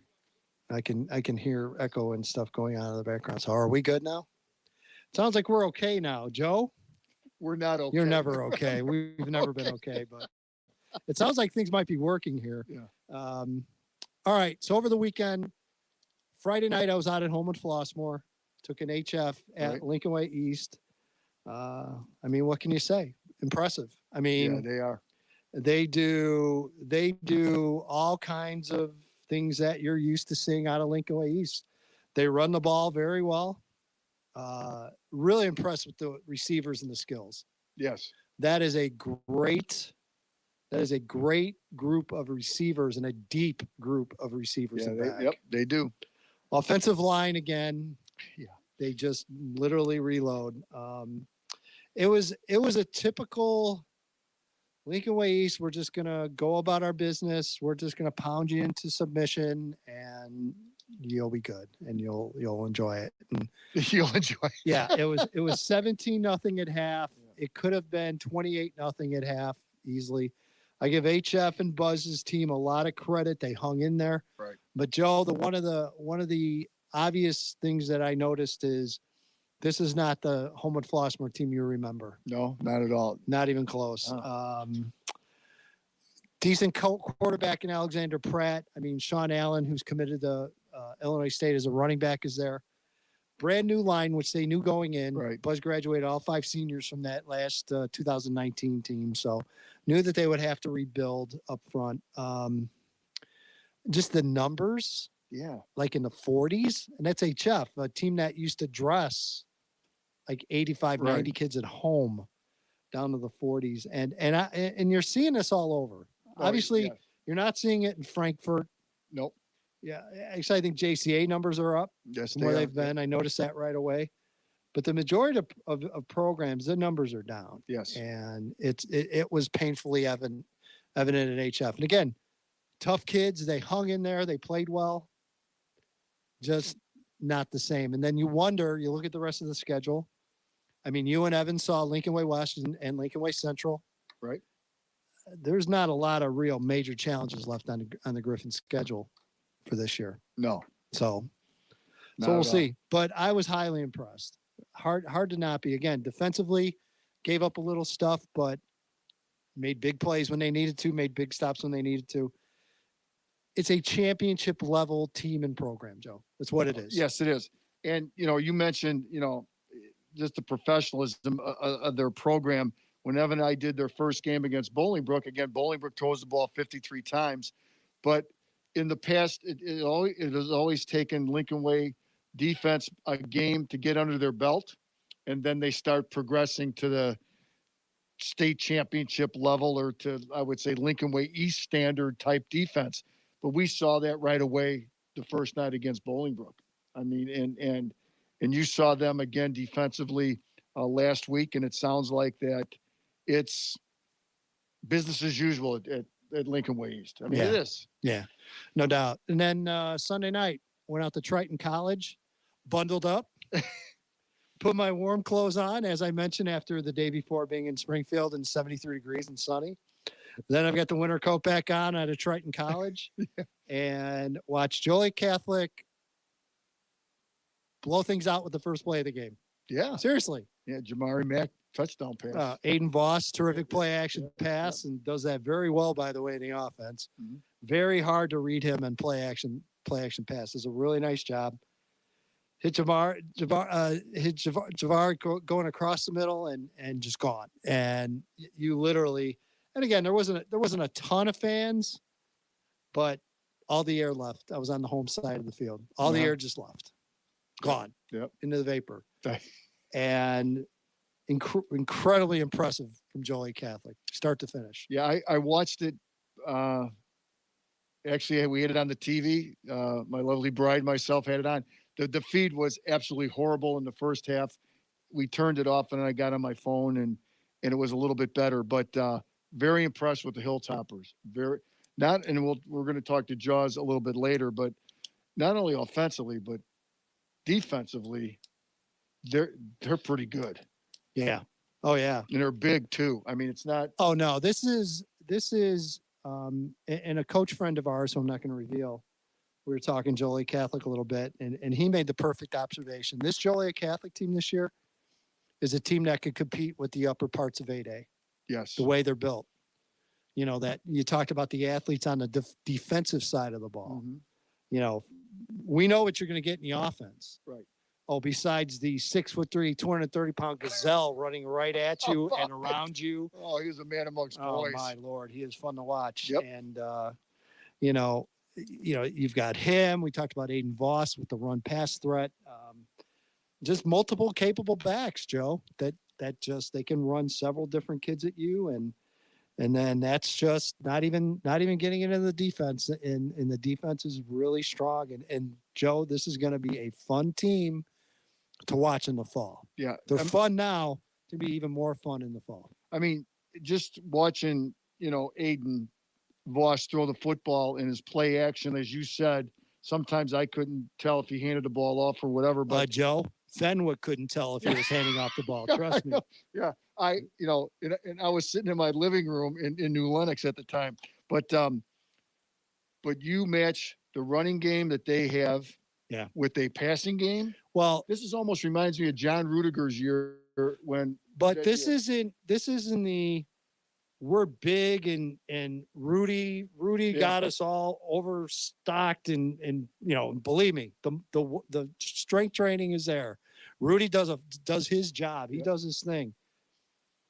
I can hear echo and stuff going on in the background. So are we good now? Sounds like we're okay now. Joe? We're not okay. You're never okay. We've never been okay, but it sounds like things might be working here. Yeah. All right. So over the weekend, Friday night, I was out at home in Flossmoor, took an HF at Lincoln Way East. I mean, what can you say? Impressive. I mean, yeah, they are. They do all kinds of things that you're used to seeing out of Lincoln Way East. They run the ball very well. Really impressed with the receivers and the skills. Yes. That is a great group of receivers and a deep group of receivers. Yeah, they do. Offensive line again. Yeah. They just literally reload. It was a typical Lincoln Way East. We're just gonna go about our business. We're just gonna pound you into submission, and you'll be good, and you'll enjoy it. And you'll enjoy it. Yeah, it was 17-0 at half. Yeah. It could have been 28-0 at half easily. I give HF and Buzz's team a lot of credit. They hung in there. Right. But Joe, one of the obvious things that I noticed is this is not the Homewood Flossmoor team you remember. No, not at all. Not even close. Decent quarterback in Alexander Pratt. I mean, Sean Allen, who's committed to Illinois State as a running back, is there. Brand new line, which they knew going in. Right. Buzz graduated all 5 seniors from that last 2019 team. So knew that they would have to rebuild up front. Just the numbers. Yeah. Like in the 40s. And that's HF, a team that used to dress like 85, 90 kids at home down to the 40s. And you're seeing this all over. Obviously, you're not seeing it in Frankfurt. Nope. Yeah, actually, I think JCA numbers are up yes, from where they've been. I noticed that right away. But the majority of programs, the numbers are down. Yes. And it was painfully evident at HF. And again, tough kids. They hung in there. They played well. Just not the same. And then you wonder, you look at the rest of the schedule. I mean, you and Evan saw Lincoln Way West and Lincoln Way Central. Right. There's not a lot of real major challenges left on the Griffin schedule for this year. No. So we'll see. But I was highly impressed. Hard to not be. Again, defensively, gave up a little stuff, but made big plays when they needed to, made big stops when they needed to. It's a championship level team and program, Joe. That's what it is. Yes, it is. And, you mentioned, just the professionalism of their program. When Evan and I did their first game against Bolingbrook, again, Bolingbrook throws the ball 53 times. But in the past, it has always taken Lincoln Way defense a game to get under their belt. And then they start progressing to the state championship level or to, I would say, Lincoln Way East standard type defense. But we saw that right away the first night against Bolingbrook. I mean, and you saw them again defensively last week, and it sounds like that it's business as usual at Lincoln Way East. I mean, it is. Yeah, no doubt. And then Sunday night, went out to Triton College, bundled up, put my warm clothes on, as I mentioned, after the day before being in Springfield and 73 degrees and sunny. Then I've got the winter coat back on out of Triton College and watched Joliet Catholic blow things out with the first play of the game. Yeah. Seriously. Yeah, Jamari Mack touchdown pass. Aiden Voss, terrific play action pass, and does that very well, by the way, in the offense. Mm-hmm. Very hard to read him and play action pass. Does a really nice job. Hit Javar going across the middle and just gone. And you literally, and again, there wasn't a ton of fans, but all the air left. I was on the home side of the field. All the air just left. Gone. Yep. Into the vapor. And incredibly impressive from Joliet Catholic, start to finish. Yeah, I watched it. Actually, we had it on the TV. My lovely bride and myself had it on. The feed was absolutely horrible in the first half. We turned it off, and I got on my phone, and it was a little bit better. But very impressed with the Hilltoppers. We're going to talk to Jaws a little bit later, but not only offensively, but defensively, they're pretty good. Yeah. Oh yeah. And they're big too. I mean, it's not. Oh no, this is and a coach friend of ours, who I'm not going to reveal. We were talking Joliet Catholic a little bit, and he made the perfect observation. This Joliet Catholic team this year is a team that could compete with the upper parts of 8A. Yes. The way they're built. That you talked about the athletes on the defensive side of the ball. Mm-hmm. We know what you're going to get in the offense. Right. besides the 6'3", 230-pound gazelle running right at you and around you. Oh, he was a man amongst boys. Oh my Lord, he is fun to watch. Yep. And you've got him. We talked about Aiden Voss with the run pass threat. Just multiple capable backs, Joe. That just they can run several different kids at you, and then that's just not even getting into the defense. And the defense is really strong. And Joe, this is going to be a fun team to watch in the fall. Yeah, they're fun now. To be even more fun in the fall. I mean, just watching Aiden Voss throw the football in his play action, as you said. Sometimes I couldn't tell if he handed the ball off or whatever. But Joe Fenwick couldn't tell if he was handing off the ball. Trust me. Yeah, and I was sitting in my living room in New Lenox at the time. But you match the running game that they have, with a passing game. Well, this almost reminds me of John Rudiger's year when. But this isn't the. We're big and Rudy got us all overstocked and believe me, the strength training is there. Rudy does his job. He does his thing,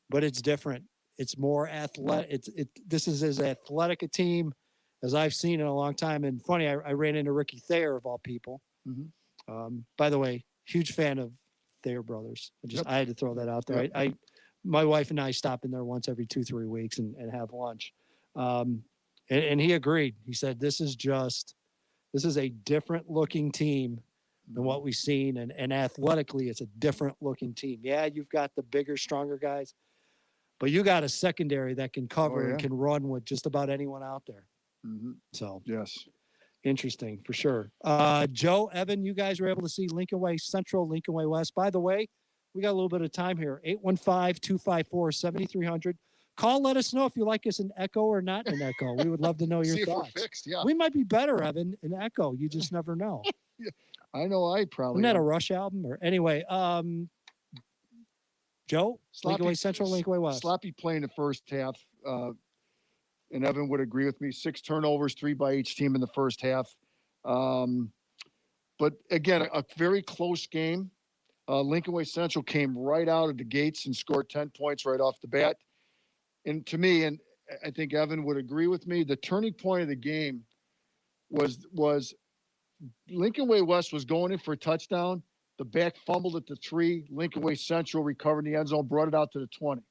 but it's different. It's more athletic. This is as athletic a team as I've seen in a long time. And funny, I ran into Ricky Thayer of all people. Mm-hmm. By the way, huge fan of Thayer brothers. I had to throw that out there. My wife and I stop in there once every 2-3 weeks and have lunch. And he agreed. He said, this is a different looking team than what we've seen. And athletically, it's a different looking team. Yeah, you've got the bigger, stronger guys, but you got a secondary that can cover and can run with just about anyone out there. Mm-hmm. So, yes. Interesting for sure. Joe, Evan, you guys were able to see Lincoln Way Central, Lincoln Way West. By the way, we got a little bit of time here. 815-254-7300. Call, let us know if you like us in Echo or not in Echo. We would love to know your See thoughts. If we're fixed, yeah. We might be better, Evan, in Echo. You just never know. I know I probably. Isn't that a Rush album? Or anyway, Joe, Lincoln Way Central, Lincoln Way West. Sloppy play in the first half. And Evan would agree with me. 6 turnovers, 3 by each team in the first half. But again, a very close game. Lincoln Way Central came right out of the gates and scored 10 points right off the bat. And to me, and I think Evan would agree with me, the turning point of the game was Lincoln Way West was going in for a touchdown. The back fumbled at the 3. Lincoln Way Central recovered in the end zone, brought it out to the 20.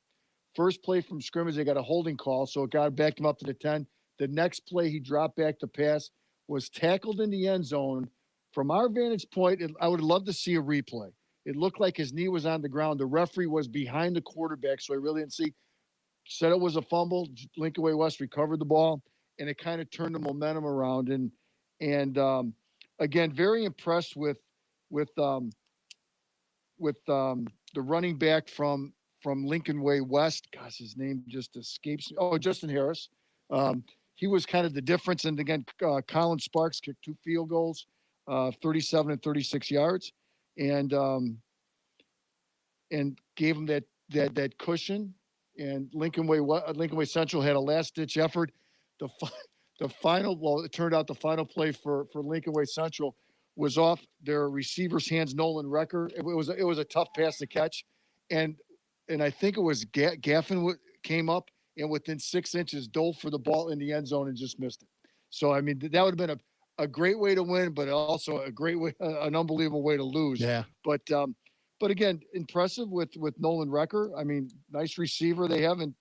First play from scrimmage, they got a holding call, so it backed him up to the 10. The next play, he dropped back to pass, was tackled in the end zone. From our vantage point, I would love to see a replay. It looked like his knee was on the ground. The referee was behind the quarterback, so I really didn't see. Said it was a fumble. Lincoln Way West recovered the ball, and it kind of turned the momentum around. And again, very impressed with the running back from Lincoln Way West. Gosh, his name just escapes me. Oh, Justin Harris. He was kind of the difference. And again, Colin Sparks kicked 2 field goals, 37 and 36 yards. And gave him that cushion. And Lincoln Way Central had a last-ditch effort. The final, well, it turned out the final play for Lincoln Way Central was off their receiver's hands, Nolan Recker. It was a tough pass to catch, and I think it was Gaffin came up and within 6 inches dove for the ball in the end zone and just missed it. So I mean that would have been a great way to win, but also a great way, an unbelievable way to lose. Yeah. But again, impressive with Nolan Recker. I mean, nice receiver they have, and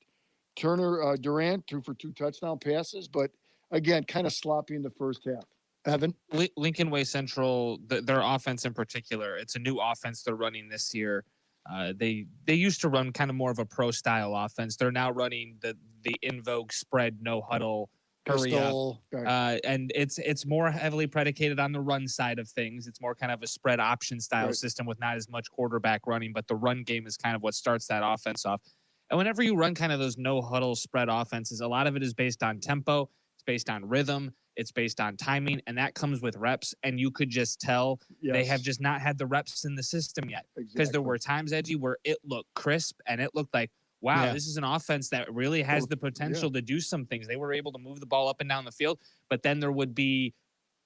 Turner Durant threw for 2 touchdown passes. But again, kind of sloppy in the first half. Evan? Lincoln Way Central, their offense in particular, it's a new offense they're running this year. They used to run kind of more of a pro style offense. They're now running the in vogue spread, no huddle, hurry up. And it's more heavily predicated on the run side of things. It's more kind of a spread option style system with not as much quarterback running, but the run game is kind of what starts that offense off. And whenever you run kind of those no huddle spread offenses, a lot of it is based on tempo, it's based on rhythm, it's based on timing, and that comes with reps. And you could just tell they have just not had the reps in the system yet. Because there were times, Edgy, where it looked crisp and it looked like, wow, this is an offense that really has the potential to do some things. They were able to move the ball up and down the field, but then there would be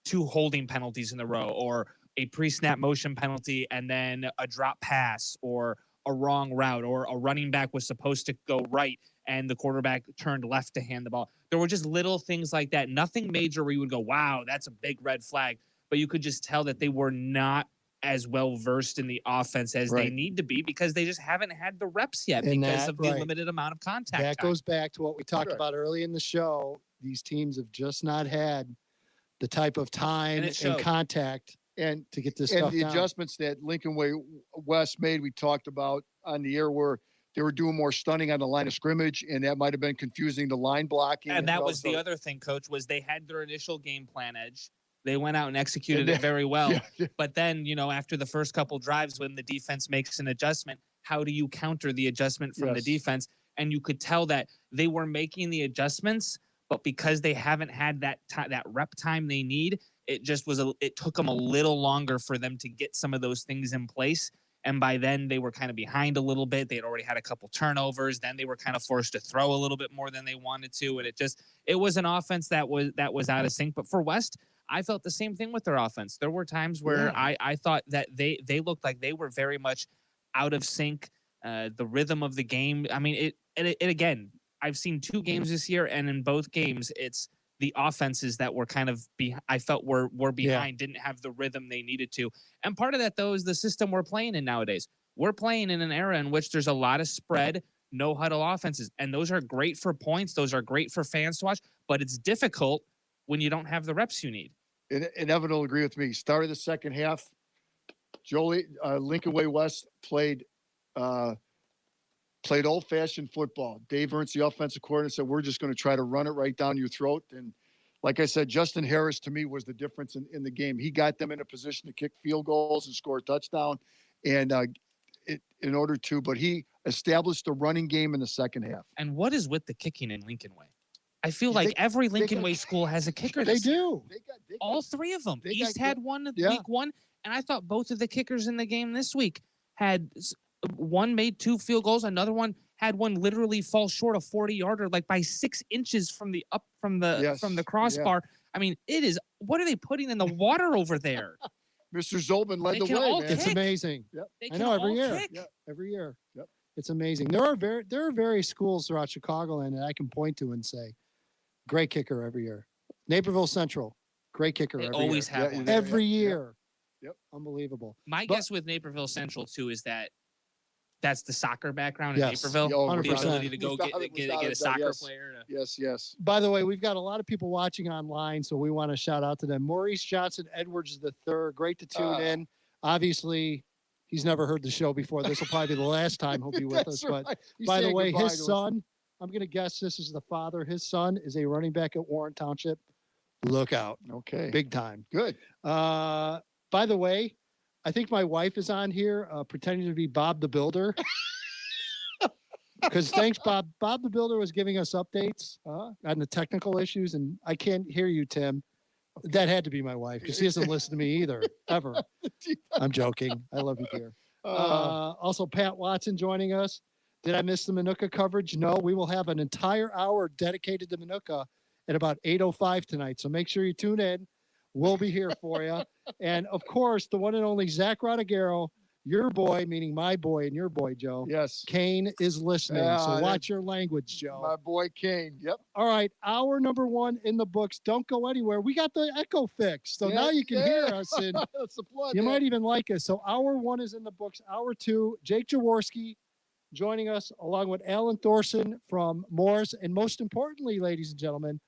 2 holding penalties in a row or a pre-snap motion penalty and then a drop pass or a wrong route, or a running back was supposed to go right and the quarterback turned left to hand the ball. There were just little things like that. Nothing major where you would go, wow, that's a big red flag. But you could just tell that they were not as well versed in the offense as they need to be because they just haven't had the reps yet because of the limited amount of contact That time. goes back to what we talked about early in the show. These teams have just not had the type of time and contact and to get this and stuff the down. adjustments that Lincoln Way West made, we talked about on the air, where they were doing more stunning on the line of scrimmage, and that might have been confusing the line blocking. And that was the other thing, Coach, was they had their initial game plan edge. They went out and executed it very well. But then, you know, after the first couple drives, when the defense makes an adjustment, how do you counter the adjustment from the defense? And you could tell that they were making the adjustments, but because they haven't had that rep time they need, it just was it took them a little longer for them to get some of those things in place. And by then they were kind of behind a little bit. They had already had a couple turnovers. Then they were kind of forced to throw a little bit more than they wanted to. And it was an offense that was out of sync. But for West, I felt the same thing with their offense. There were times where I thought that they looked like they were very much out of sync. The rhythm of the game. I mean, it again, I've seen 2 games this year, and in both games, it's the offenses that were kind of I felt were behind, didn't have the rhythm they needed to. And part of that, though, is the system we're playing in nowadays. We're playing in an era in which there's a lot of spread, no huddle offenses. And those are great for points. Those are great for fans to watch. But it's difficult when you don't have the reps you need. And Evan will agree with me. Started the second half, Lincoln Way West played old-fashioned football. Dave Ernst, the offensive coordinator, said, we're just going to try to run it right down your throat. And like I said, Justin Harris, to me, was the difference in the game. He got them in a position to kick field goals and score a touchdown, and but he established the running game in the second half. And what is with the kicking in Lincoln Way? I feel like every Lincoln Way school has a kicker. They do. All 3 of them. East had one week 1, and I thought both of the kickers in the game this week had one made 2 field goals. Another one had one literally fall short of 40-yarder, like by 6 inches from the crossbar. I mean, it is. What are they putting in the water over there? Mr. Zolban led the way, man. It's amazing. I know every year. Every year. It's amazing. There are various schools throughout Chicagoland that I can point to and say, great kicker every year. Naperville Central, great kicker every year. They always have one. Every year. Yep. Unbelievable. My guess with Naperville Central, too, is that's the soccer background in Naperville. 100%. The ability to go get a soccer player. Yes. By the way, we've got a lot of people watching online, so we want to shout out to them. Maurice Johnson Edwards III, great to tune in. Obviously, he's never heard the show before. This will probably be the last time he'll be with us. But by the way, his son, I'm going to guess this is the father. His son is a running back at Warren Township. Look out. Okay. Big time. Good. By the way, I think my wife is on here pretending to be Bob the Builder. Because thanks, Bob. Bob the Builder was giving us updates on the technical issues, and I can't hear you, Tim. Okay. That had to be my wife because she doesn't listen to me either, ever. I'm joking. I love you, dear. Also, Pat Watson joining us. Did I miss the Minooka coverage? No, we will have an entire hour dedicated to Minooka at about 8:05 tonight. So make sure you tune in. We'll be here for you. And, of course, the one and only Zach Rodeghero, your boy, meaning my boy and your boy, Joe. Yes. Kane is listening. So watch your language, Joe. My boy, Kane. Yep. All right. Hour number 1 in the books. Don't go anywhere. We got the echo fixed. So now you can hear us. And you might even like us. So hour 1 is in the books. Hour 2, Jake Jaworski joining us along with Alan Thorson from Morris. And most importantly, ladies and gentlemen,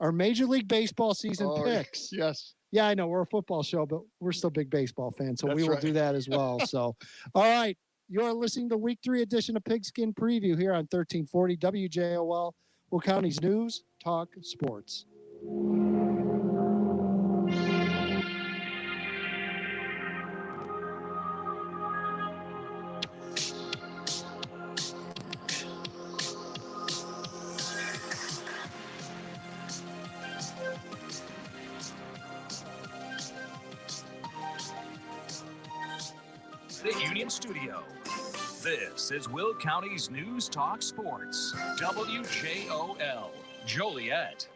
our Major League Baseball season picks. Yes. Yeah, I know we're a football show, but we're still big baseball fans, so we will do that as well. So, all right, you're listening to Week 3 edition of Pigskin Preview here on 1340 WJOL, Will County's News, Talk, Sports. The Union Studio. This is Will County's News Talk Sports. WJOL, Joliet.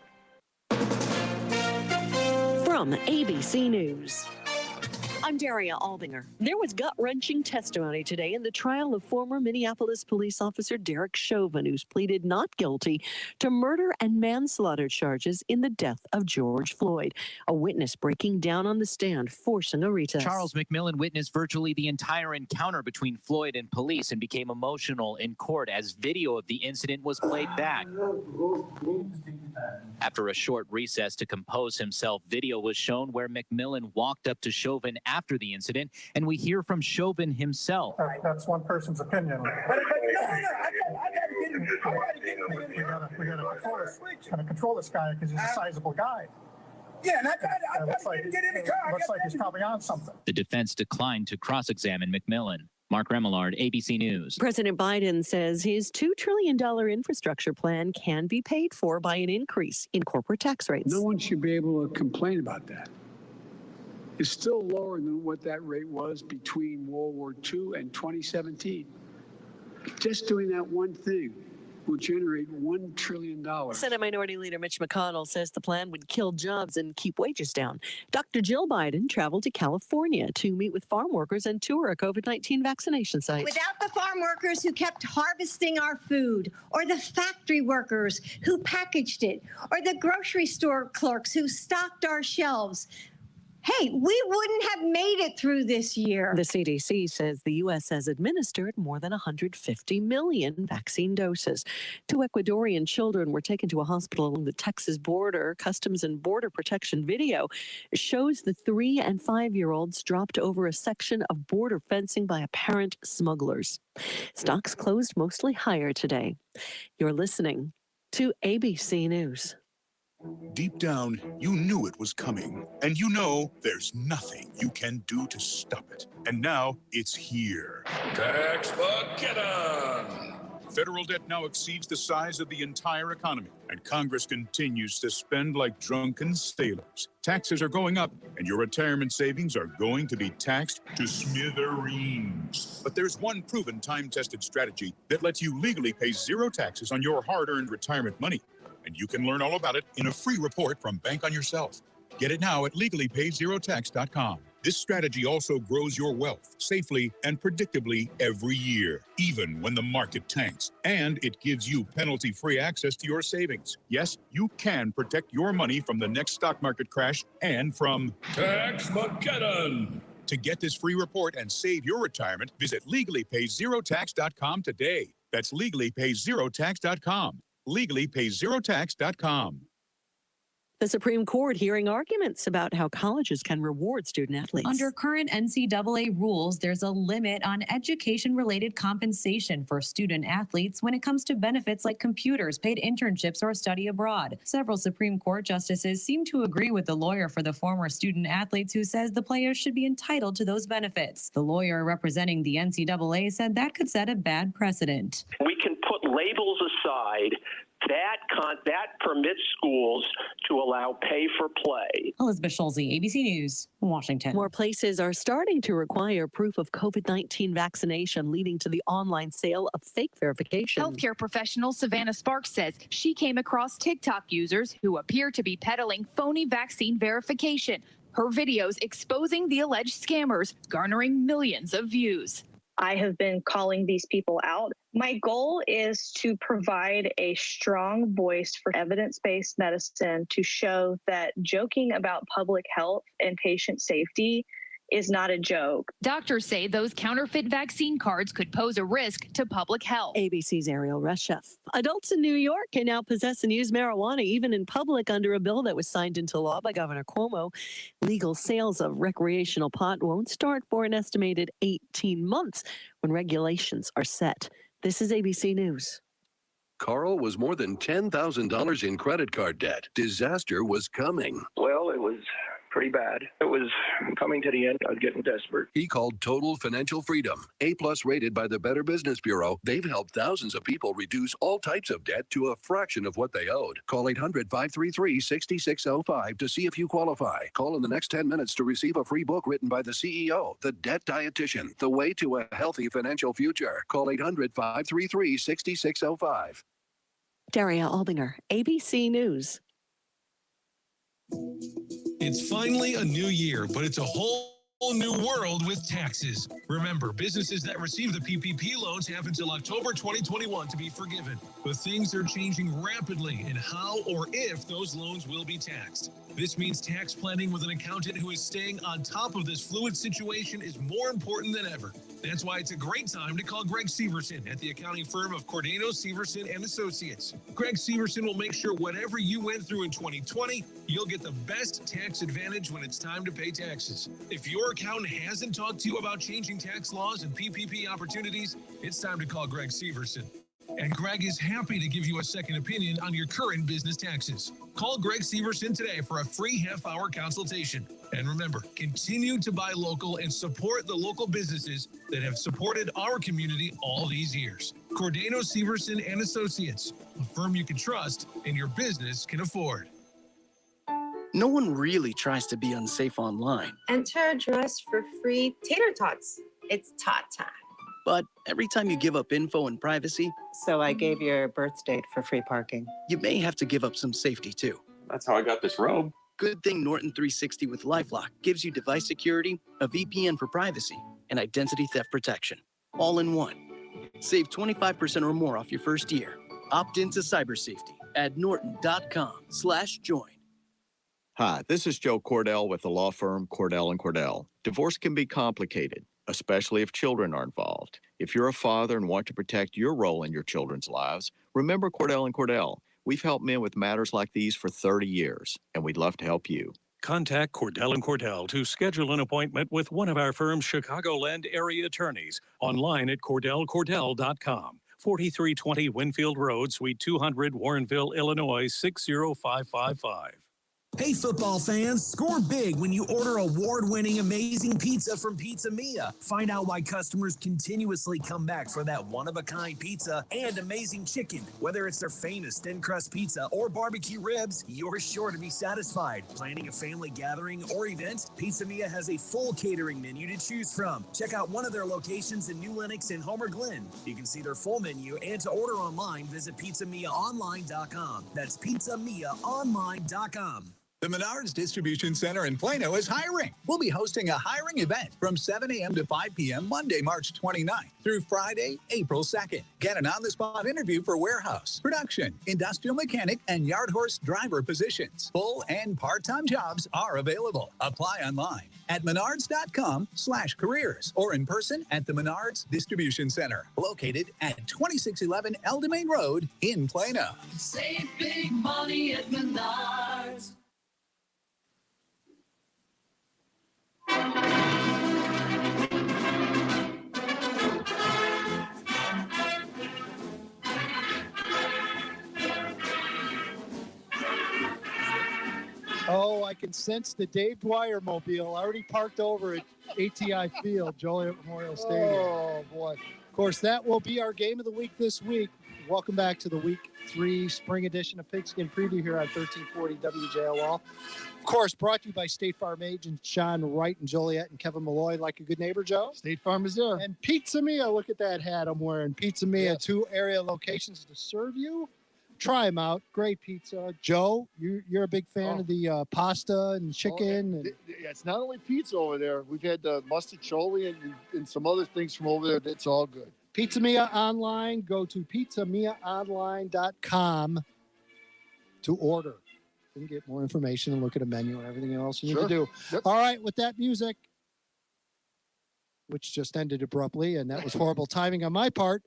From ABC News. I'm Daria Albinger. There was gut-wrenching testimony today in the trial of former Minneapolis police officer Derek Chauvin, who's pleaded not guilty to murder and manslaughter charges in the death of George Floyd. A witness breaking down on the stand, forcing a retest. Charles McMillan witnessed virtually the entire encounter between Floyd and police and became emotional in court as video of the incident was played back. After a short recess to compose himself, video was shown where McMillan walked up to Chauvin after the incident, and we hear from Chauvin himself. That's one person's opinion. We gotta control this guy because he's a sizable guy. Yeah, and I looks like he's probably on something. The defense declined to cross-examine McMillan. Mark Remillard, ABC News. President Biden says his $2 trillion infrastructure plan can be paid for by an increase in corporate tax rates. No one should be able to complain about that. It's still lower than what that rate was between World War II and 2017. Just doing that one thing will generate $1 trillion. Senate Minority Leader Mitch McConnell says the plan would kill jobs and keep wages down. Dr. Jill Biden traveled to California to meet with farm workers and tour a COVID-19 vaccination site. Without the farm workers who kept harvesting our food, or the factory workers who packaged it, or the grocery store clerks who stocked our shelves, hey, we wouldn't have made it through this year. The CDC says the U.S. has administered more than 150 million vaccine doses. 2 Ecuadorian children were taken to a hospital along the Texas border. Customs and Border Protection video shows the 3- and 5-year-olds dropped over a section of border fencing by apparent smugglers. Stocks closed mostly higher today. You're listening to ABC News. Deep down, you knew it was coming, and you know there's nothing you can do to stop it. And now it's here. Tax-Mageddon! Federal debt now exceeds the size of the entire economy, and Congress continues to spend like drunken sailors. Taxes are going up, and your retirement savings are going to be taxed to smithereens. But there's one proven time-tested strategy that lets you legally pay 0 taxes on your hard-earned retirement money. And you can learn all about it in a free report from Bank on Yourself. Get it now at legallypayzerotax.com. This strategy also grows your wealth safely and predictably every year, even when the market tanks. And it gives you penalty-free access to your savings. Yes, you can protect your money from the next stock market crash and from Tax-Mageddon. To get this free report and save your retirement, visit legallypayzerotax.com today. That's legallypayzerotax.com. legallypayzerotax.com. The Supreme Court hearing arguments about how colleges can reward student athletes. Under current NCAA rules, there's a limit on education-related compensation for student athletes when it comes to benefits like computers, paid internships, or study abroad. Several Supreme Court justices seem to agree with the lawyer for the former student athletes who says the players should be entitled to those benefits. The lawyer representing the NCAA said that could set a bad precedent. We can put labels aside. That permits schools to allow pay for play. Elizabeth Schulze, ABC News, Washington. More places are starting to require proof of COVID-19 vaccination, leading to the online sale of fake verification. Healthcare professional Savannah Sparks says she came across TikTok users who appear to be peddling phony vaccine verification. Her videos exposing the alleged scammers, garnering millions of views. I have been calling these people out. My goal is to provide a strong voice for evidence-based medicine to show that joking about public health and patient safety is not a joke. Doctors say those counterfeit vaccine cards could pose a risk to public health. ABC's Ariel Reshef. Adults in New York can now possess and use marijuana even in public under a bill that was signed into law by Governor Cuomo. Legal sales of recreational pot won't start for an estimated 18 months when regulations are set. This is ABC News. Carl was more than $10,000 in credit card debt. Disaster was coming. Well, it was pretty bad. It was coming to the end. I was getting desperate. He called Total Financial Freedom. A+ rated by the Better Business Bureau, they've helped thousands of people reduce all types of debt to a fraction of what they owed. Call 800-533-6605 to see if you qualify. Call in the next 10 minutes to receive a free book written by the CEO, The Debt Dietitian, The Way to a Healthy Financial Future. Call 800-533-6605. Daria Albinger, ABC News. It's finally a new year, but it's a whole Whole new world with taxes. Remember, businesses that receive the PPP loans have until October 2021 to be forgiven. But things are changing rapidly in how or if those loans will be taxed. This means tax planning with an accountant who is staying on top of this fluid situation is more important than ever. That's why it's a great time to call Greg Severson at the accounting firm of Cordano, Severson & Associates. Greg Severson will make sure whatever you went through in 2020, you'll get the best tax advantage when it's time to pay taxes. If your accountant hasn't talked to you about changing tax laws and PPP opportunities, it's time to call Greg Severson. And Greg is happy to give you a second opinion on your current business taxes. Call Greg Severson today for a free half-hour consultation. And remember, continue to buy local and support the local businesses that have supported our community all these years. Cordano, Severson & Associates, a firm you can trust and your business can afford. No one really tries to be unsafe online. Enter address for free tater tots. It's tot time. But every time you give up info and privacy, So I gave your birth date for free parking. you may have to give up some safety too. That's how I got this robe. Good thing Norton 360 with LifeLock gives you device security, a VPN for privacy, and identity theft protection, all in one. Save 25% or more off your first year. Opt into cyber safety at norton.com/join. Hi, this is Joe Cordell with the law firm Cordell & Cordell. Divorce can be complicated, especially if children are involved. If you're a father and want to protect your role in your children's lives, remember Cordell & Cordell. We've helped men with matters like these for 30 years, and we'd love to help you. Contact Cordell & Cordell to schedule an appointment with one of our firm's Chicagoland area attorneys online at cordellcordell.com. 4320 Winfield Road, Suite 200, Warrenville, Illinois, 60555. Hey, football fans, score big when you order award-winning amazing pizza from Pizza Mia. Find out why customers continuously come back for that one-of-a-kind pizza and amazing chicken. Whether it's their famous thin crust pizza or barbecue ribs, you're sure to be satisfied. Planning a family gathering or event? Pizza Mia has a full catering menu to choose from. Check out one of their locations in New Lenox and Homer Glen. You can see their full menu, and to order online, visit pizzamiaonline.com. That's pizzamiaonline.com. The Menards Distribution Center in Plano is hiring. We'll be hosting a hiring event from 7 a.m. to 5 p.m. Monday, March 29th through Friday, April 2nd. Get an on-the-spot interview for warehouse, production, industrial mechanic, and yard horse driver positions. Full and part-time jobs are available. Apply online at menards.com/careers or in person at the Menards Distribution Center, located at 2611 El Domain Road in Plano. Save big money at Menards. Oh, I can sense the Dave Dwyer mobile already parked over at ATI Field, Joliet Memorial Stadium. Oh, boy. Of course, that will be our game of the week this week. Welcome back to the Week 3 Spring Edition of Pigskin Preview here on 1340 WJOL. Of course, brought to you by State Farm agents Sean Wright and Joliet and Kevin Malloy, like a good neighbor, Joe. State Farm is there. And Pizza Mia, look at that hat I'm wearing. Pizza Mia, Yes. 2 area locations to serve you. Try them out. Great pizza. Joe, you're a big fan of the pasta and chicken. And Yeah, it's not only pizza over there. We've had the mustard choli and some other things from over there. That's all good. Pizza Mia online. Go to pizzamiaonline.com to order. You can get more information and look at a menu and everything else you need to do. Yep. All right, with that music, which just ended abruptly, and that was horrible timing on my part,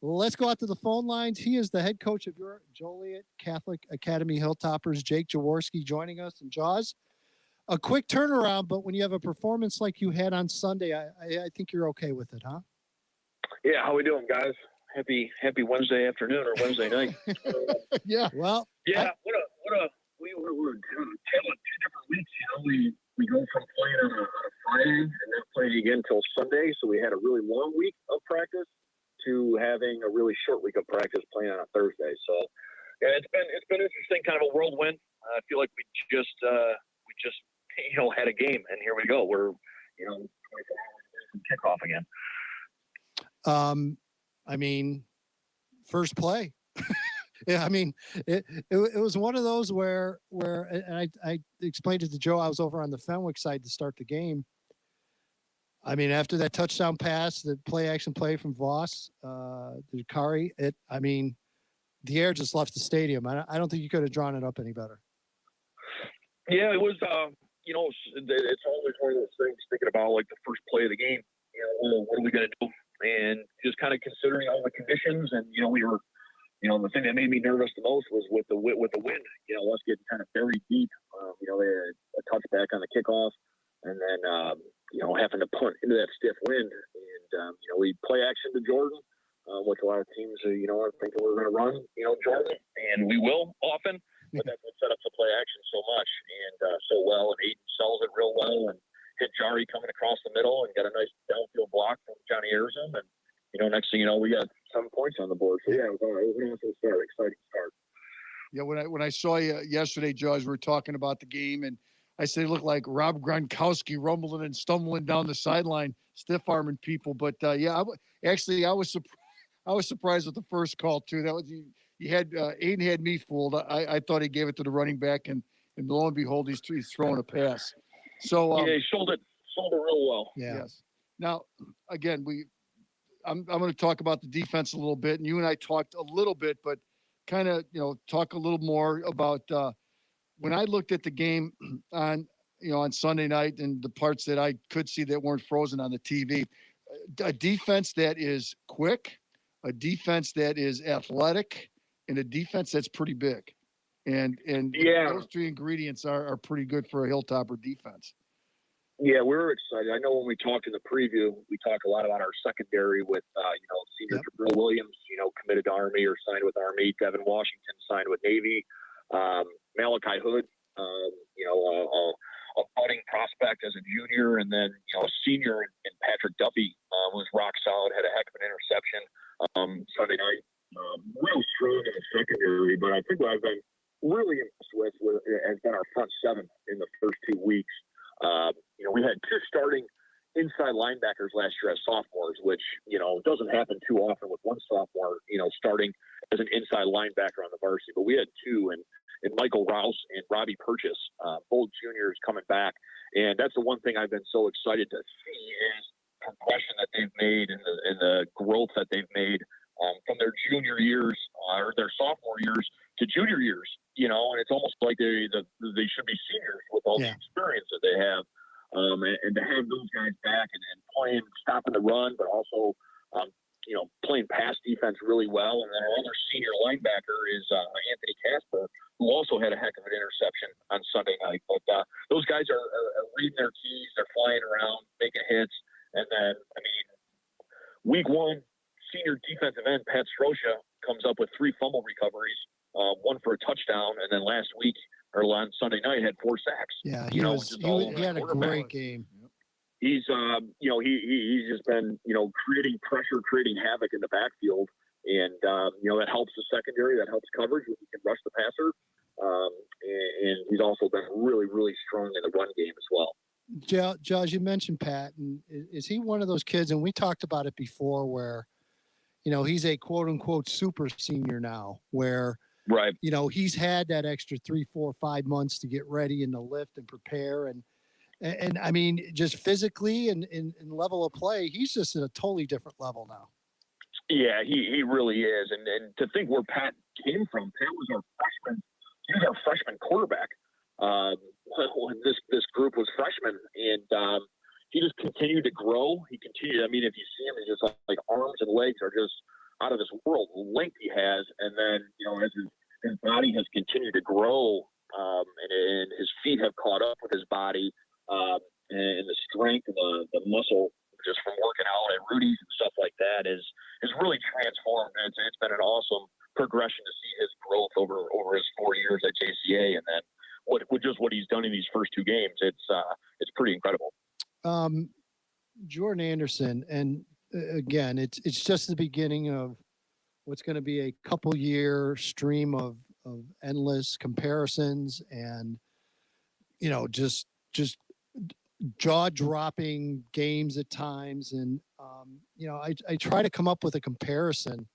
let's go out to the phone lines. He is the head coach of your Joliet Catholic Academy Hilltoppers, Jake Jaworski, joining us. And Jaws, a quick turnaround, but when you have a performance like you had on Sunday, I think you're okay with it, huh? Yeah, how we doing, guys? Happy Wednesday afternoon or Wednesday night. Yeah. Well. Yeah. We were on tail of 2 different weeks. We go from playing on a Friday and then playing again till Sunday. So we had a really long week of practice to having a really short week of practice playing on a Thursday. So yeah, it's been interesting, kind of a whirlwind. I feel like we just had a game, and here we go. We're 24 hours from kickoff again. I mean, first play. Yeah, I mean, it was one of those where and I explained it to Joe. I was over on the Fenwick side to start the game, I mean, after that touchdown pass, the play action play from Voss, to Kari, the air just left the stadium. I don't think you could have drawn it up any better. Yeah, it was, it's always one of those things thinking about like the first play of the game, what are we going to do? And just kind of considering all the conditions. And, we were, the thing that made me nervous the most was with the wind, us getting kind of buried deep. They had a touchback on the kickoff and then, having to punt into that stiff wind. And, we play action to Jordan, which a lot of teams, are thinking we're going to run, Jordan, and we will often. But that's what set up the play action so much and so well. And Aiden sells it real well and hit Jari coming across the middle and got a nice downfield block from Johnny Erzum. And, next thing you know, we got 7 points on the board. So, yeah, it was an awesome start, exciting start. Yeah, when I saw you yesterday, Joe, we were talking about the game, and I said it looked like Rob Gronkowski rumbling and stumbling down the sideline, stiff-arming people. But, I was surprised with the first call, too. That was you had Aiden had me fooled. I thought he gave it to the running back, and lo and behold, he's throwing a pass. So he sold it real well. Yeah. Yes. Now, again, I'm going to talk about the defense a little bit, and you and I talked a little bit, but kind of talk a little more about when I looked at the game on Sunday night and the parts that I could see that weren't frozen on the TV. A defense that is quick, a defense that is athletic, and a defense that's pretty big. And those three ingredients are pretty good for a Hilltopper defense. Yeah, we're excited. I know when we talked in the preview, we talked a lot about our secondary with, senior Jabril Williams, committed to Army or signed with Army. Devin Washington signed with Navy. Malachi Hood, a budding prospect as a junior, and then, a senior in Patrick Duffy was rock solid, had a heck of an interception Sunday night. Real strong in the secondary, but I think what I've been really impressed with has been our front seven in the first 2 weeks. We had 2 starting inside linebackers last year as sophomores, which, doesn't happen too often with one sophomore, starting as an inside linebacker on the varsity. But we had 2, and Michael Rouse and Robbie Purchase, both juniors coming back. And that's the one thing I've been so excited to see is progression that they've made and the growth that they've made from their junior years or their sophomore years to junior years, and it's almost like they should be seniors with all the experience that they have. And to have those guys back and playing, stopping the run, but also, playing pass defense really well. And then our other senior linebacker is Anthony Casper, who also had a heck of an interception on Sunday night. But those guys are reading their keys. They're flying around, making hits. And then, week 1, senior defensive end Pat Strosha comes up with 3 fumble recoveries, 1 for a touchdown, and then last week or on Sunday night had 4 sacks. Yeah, he had a great game. He's he's just been creating pressure, creating havoc in the backfield, and that helps the secondary, that helps coverage when he can rush the passer, and he's also been really, really strong in the run game as well. Josh, you mentioned Pat, and is he one of those kids? And we talked about it before, where he's a quote unquote super senior now, where right, he's had that extra 3, 4, 5 months to get ready and to lift and prepare, and I mean, just physically and level of play, he's just at a totally different level now. Yeah, he really is, and to think where Pat came from, Pat was our freshman. He was our freshman quarterback. When this group was freshmen, and he just continued to grow. He continued. I mean, if you see him, he's just like arms and legs are just out of this world. The length he has, and then as his body has continued to grow, and his feet have caught up with his body, and the strength and the muscle just from working out at Rudy's and stuff like that is really transformed. It's been an awesome progression to see his growth over his 4 years at JCA, and then what he's done in these first 2 games. It's pretty incredible. Jordan Anderson, and again, it's just the beginning of what's going to be a couple year stream of endless comparisons and just jaw-dropping games at times. And I try to come up with a comparison.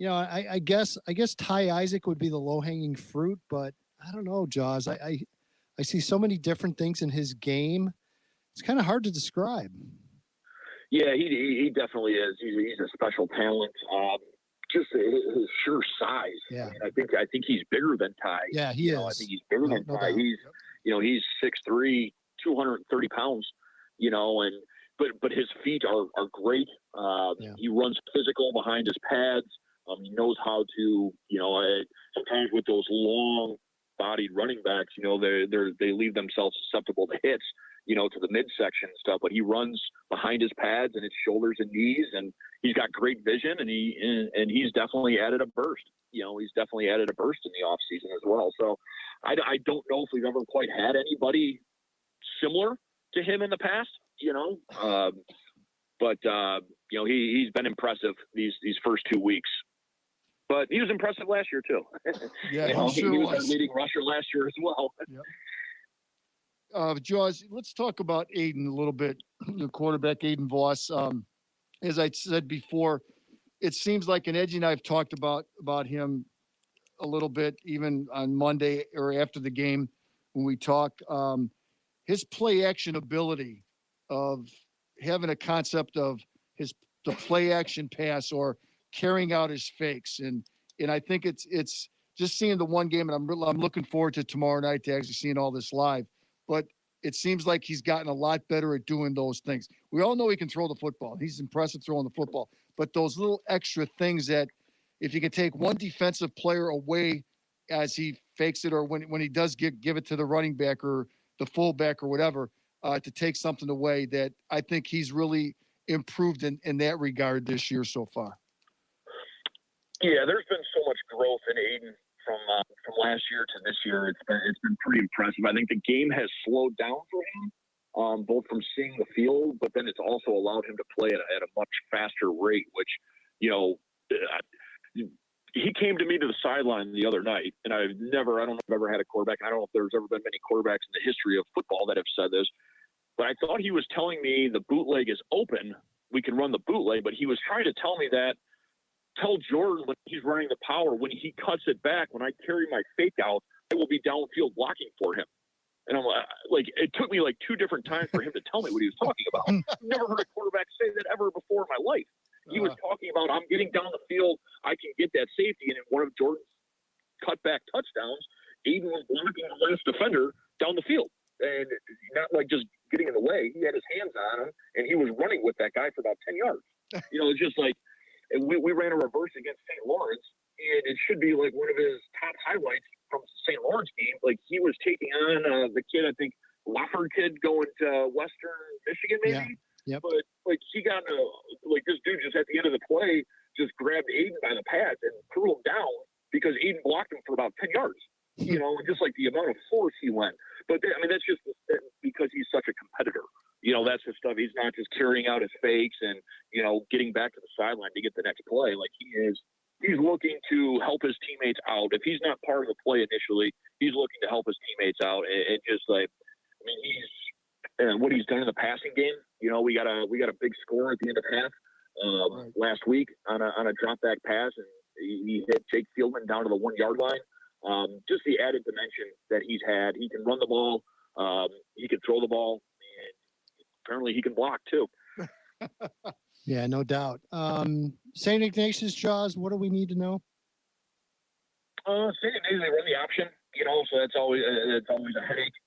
I guess Ty Isaac would be the low-hanging fruit, but I don't know, Jaws. I see so many different things in his game. It's kind of hard to describe. Yeah, he definitely is. He's a special talent. Just his sheer size. Yeah. I think he's bigger than Ty. Yeah, he is. I think he's bigger than Ty. Doubt. He's 6'3", 230 pounds. But his feet are great. He runs physical behind his pads. He knows how to, sometimes with those long-bodied running backs, they leave themselves susceptible to hits, to the midsection and stuff. But he runs behind his pads and his shoulders and knees, and he's got great vision, and he's definitely added a burst. He's definitely added a burst in the offseason as well. So I don't know if we've ever quite had anybody similar to him in the past, but he's been impressive these first 2 weeks. But he was impressive last year too. Yeah, he sure was was. our leading rusher last year as well. Yep. Jaws, let's talk about Aiden a little bit. The quarterback, Aiden Voss. As I said before, it seems like, and Edgy and I have talked about him a little bit, even on Monday or after the game when we talked. His play action ability of having a concept of the play action pass or carrying out his fakes, and I think it's just seeing the one game, and I'm looking forward to tomorrow night to actually seeing all this live. But it seems like he's gotten a lot better at doing those things. We all know he can throw the football. He's impressive throwing the football. But those little extra things that if you can take one defensive player away as he fakes it, or when he does give it to the running back or the fullback or whatever, to take something away, that I think he's really improved in that regard this year so far. Yeah, there's been so much growth in Aiden from last year to this year. It's been pretty impressive. I think the game has slowed down for him, both from seeing the field, but then it's also allowed him to play at a much faster rate, which, he came to me to the sideline the other night, and I don't know if I've ever had a quarterback. I don't know if there's ever been many quarterbacks in the history of football that have said this, but I thought he was telling me the bootleg is open. We can run the bootleg, but he was trying to tell me that tell Jordan when he's running the power, when he cuts it back, when I carry my fake out, I will be downfield blocking for him. And I'm like, it took me like 2 different times for him to tell me what he was talking about. I've never heard a quarterback say that ever before in my life. He was talking about, I'm getting down the field, I can get that safety. And in one of Jordan's cutback touchdowns, Aiden was blocking the last defender down the field. And not like just getting in the way. He had his hands on him, and he was running with that guy for about 10 yards. It's just like, and we ran a reverse against St. Lawrence, and it should be like one of his top highlights from the St. Lawrence game. Like, he was taking on the kid, I think, Lofford kid going to Western Michigan, maybe. Yeah. Yep. But like, he got this dude just at the end of the play just grabbed Aiden by the pads and threw him down because Aiden blocked him for about 10 yards. And just like the amount of force he went. But that's just because he's such a competitor. That's his stuff. He's not just carrying out his fakes and, getting back to the sideline to get the next play. Like, he's looking to help his teammates out. If he's not part of the play initially, he's looking to help his teammates out. And just like, what he's done in the passing game, we got a big score at the end of half last week on a drop back pass, and he hit Jake Fieldman down to the 1 yard line. Just the added dimension that he's had. He can run the ball. He can throw the ball. And apparently he can block too. Yeah, no doubt. St. Ignatius, Jaws, what do we need to know? St. Ignatius, they run the option, so that's always a headache,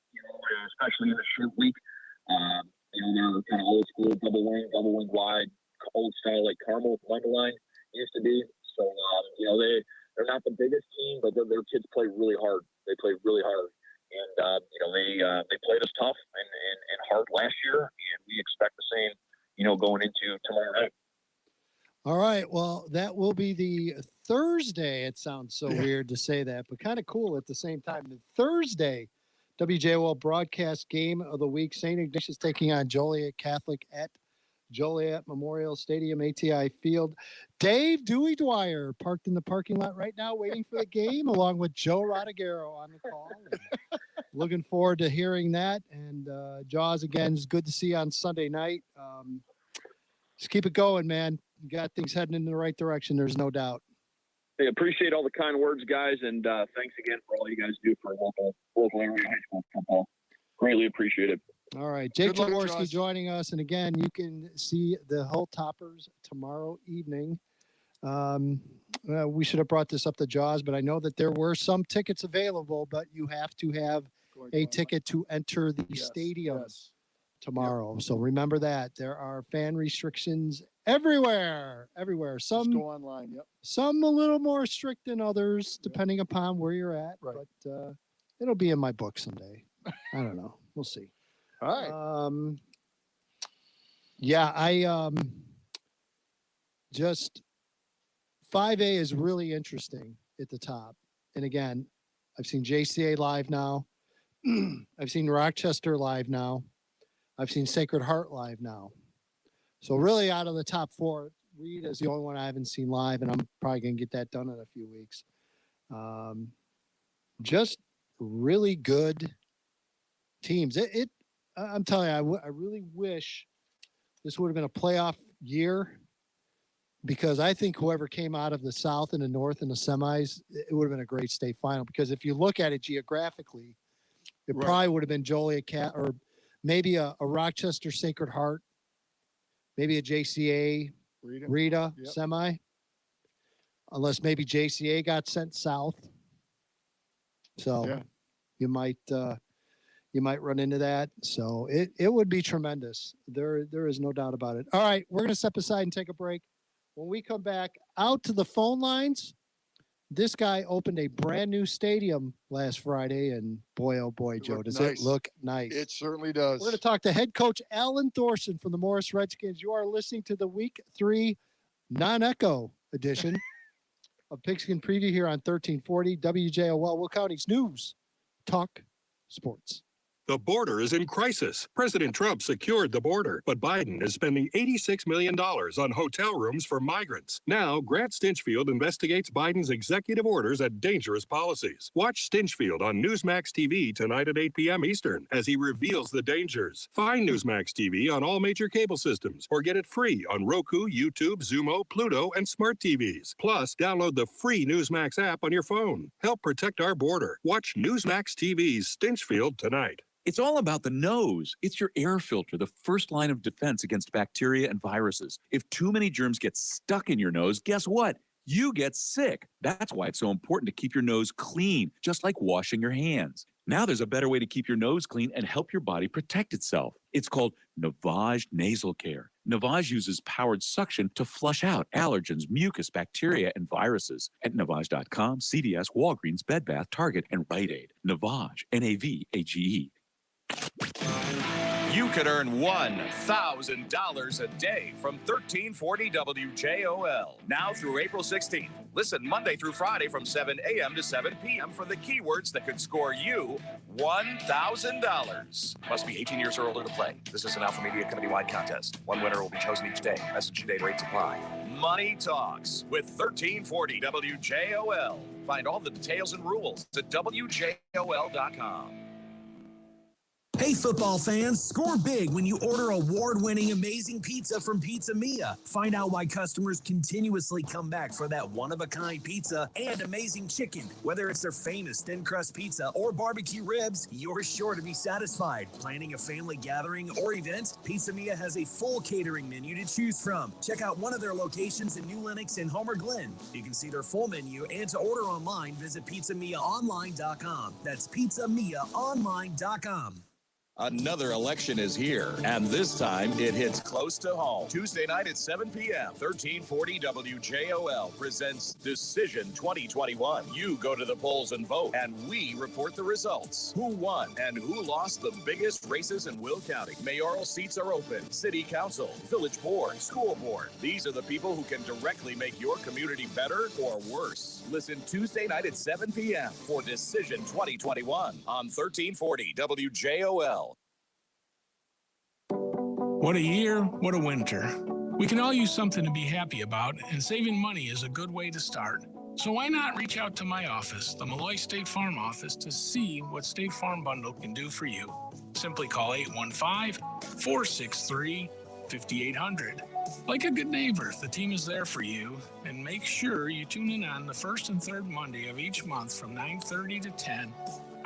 especially in a short week. They're kind of old school, double wing wide, old style like Carmel line used to be. So, they're not the biggest team, but their kids play really hard. They play really hard. And, they played us tough and hard last year, and we expect the same, going into tomorrow night. All right. Well, that will be the Thursday. It sounds so weird to say that, but kind of cool at the same time. The Thursday WJOL broadcast game of the week, St. Ignatius taking on Joliet Catholic at Joliet Memorial Stadium, ATI Field. Dave Dewey Dwyer parked in the parking lot right now waiting for the game, along with Joe Rodeghero on the call. Looking forward to hearing that. And Jaws, again, is good to see you on Sunday night. Just keep it going, man. You got things heading in the right direction. There's no doubt. I appreciate all the kind words, guys, and thanks again for all you guys do for local area high school football. Greatly appreciate it. All right. Jake Jaworski joining us. And again, you can see the whole toppers tomorrow evening. We should have brought this up to Jaws, but I know that there were some tickets available, but you have to have a ticket to enter the stadium tomorrow. Yep. So remember that there are fan restrictions everywhere. Some just go online. Yep. Some a little more strict than others, depending upon where you're at. Right. But it'll be in my book someday. I don't know. We'll see. All right. I just 5A is really interesting at the top. And again, I've seen JCA live now. I've seen Rochester live now. I've seen Sacred Heart live now. So really out of the top 4, Reed is the only one I haven't seen live, and I'm probably going to get that done in a few weeks. Just really good teams. I'm telling you, I really wish this would have been a playoff year, because I think whoever came out of the South and the North in the semis, it would have been a great state final. Because if you look at it geographically, it probably would have been Joliet or maybe a Rochester Sacred Heart, maybe a JCA Rita semi, unless maybe JCA got sent south. So you might run into that. So it would be tremendous. There is no doubt about it. All right, we're going to step aside and take a break. When we come back, out to the phone lines, this guy opened a brand new stadium last Friday, and boy, oh boy, Joe, does it look nice. It certainly does. We're going to talk to head coach Alan Thorson from the Morris Redskins. You are listening to the Week 3 non-echo edition of Pigskin Preview here on 1340 WJOL, Will County's News Talk Sports. The border is in crisis. President Trump secured the border, but Biden is spending $86 million on hotel rooms for migrants. Now, Grant Stinchfield investigates Biden's executive orders and dangerous policies. Watch Stinchfield on Newsmax TV tonight at 8 p.m. Eastern as he reveals the dangers. Find Newsmax TV on all major cable systems or get it free on Roku, YouTube, Xumo, Pluto, and smart TVs. Plus, download the free Newsmax app on your phone. Help protect our border. Watch Newsmax TV's Stinchfield tonight. It's all about the nose. It's your air filter, the first line of defense against bacteria and viruses. If too many germs get stuck in your nose, guess what? You get sick. That's why it's so important to keep your nose clean, just like washing your hands. Now there's a better way to keep your nose clean and help your body protect itself. It's called Navage Nasal Care. Navage uses powered suction to flush out allergens, mucus, bacteria, and viruses. At Navage.com, CVS, Walgreens, Bed Bath, Target, and Rite Aid. Navage, N-A-V-A-G-E. You could earn $1,000 a day from 1340 WJOL. Now through April 16th. Listen Monday through Friday from 7 a.m. to 7 p.m. for the keywords that could score you $1,000. Must be 18 years or older to play. This is an Alpha Media company-wide contest. One winner will be chosen each day. Message and data rates apply. Money Talks with 1340 WJOL. Find all the details and rules at WJOL.com. Hey, football fans, score big when you order award-winning amazing pizza from Pizza Mia. Find out why customers continuously come back for that one-of-a-kind pizza and amazing chicken. Whether it's their famous thin crust pizza or barbecue ribs, you're sure to be satisfied. Planning a family gathering or event? Pizza Mia has a full catering menu to choose from. Check out one of their locations in New Lenox and Homer Glen. You can see their full menu, and to order online, visit pizzamiaonline.com. That's pizzamiaonline.com. Another election is here, and this time it hits close to home. Tuesday night at 7 p.m., 1340 WJOL presents Decision 2021. You go to the polls and vote, and we report the results. Who won and who lost the biggest races in Will County? Mayoral seats are open. City council, village board, school board. These are the people who can directly make your community better or worse. Listen Tuesday night at 7 p.m. for Decision 2021 on 1340 WJOL. What a year, what a winter. We can all use something to be happy about, and saving money is a good way to start. So why not reach out to my office, the Malloy State Farm office, to see what State Farm Bundle can do for you. Simply call 815-463-5800. Like a good neighbor, the team is there for you, and make sure you tune in on the first and third Monday of each month from 9:30 to 10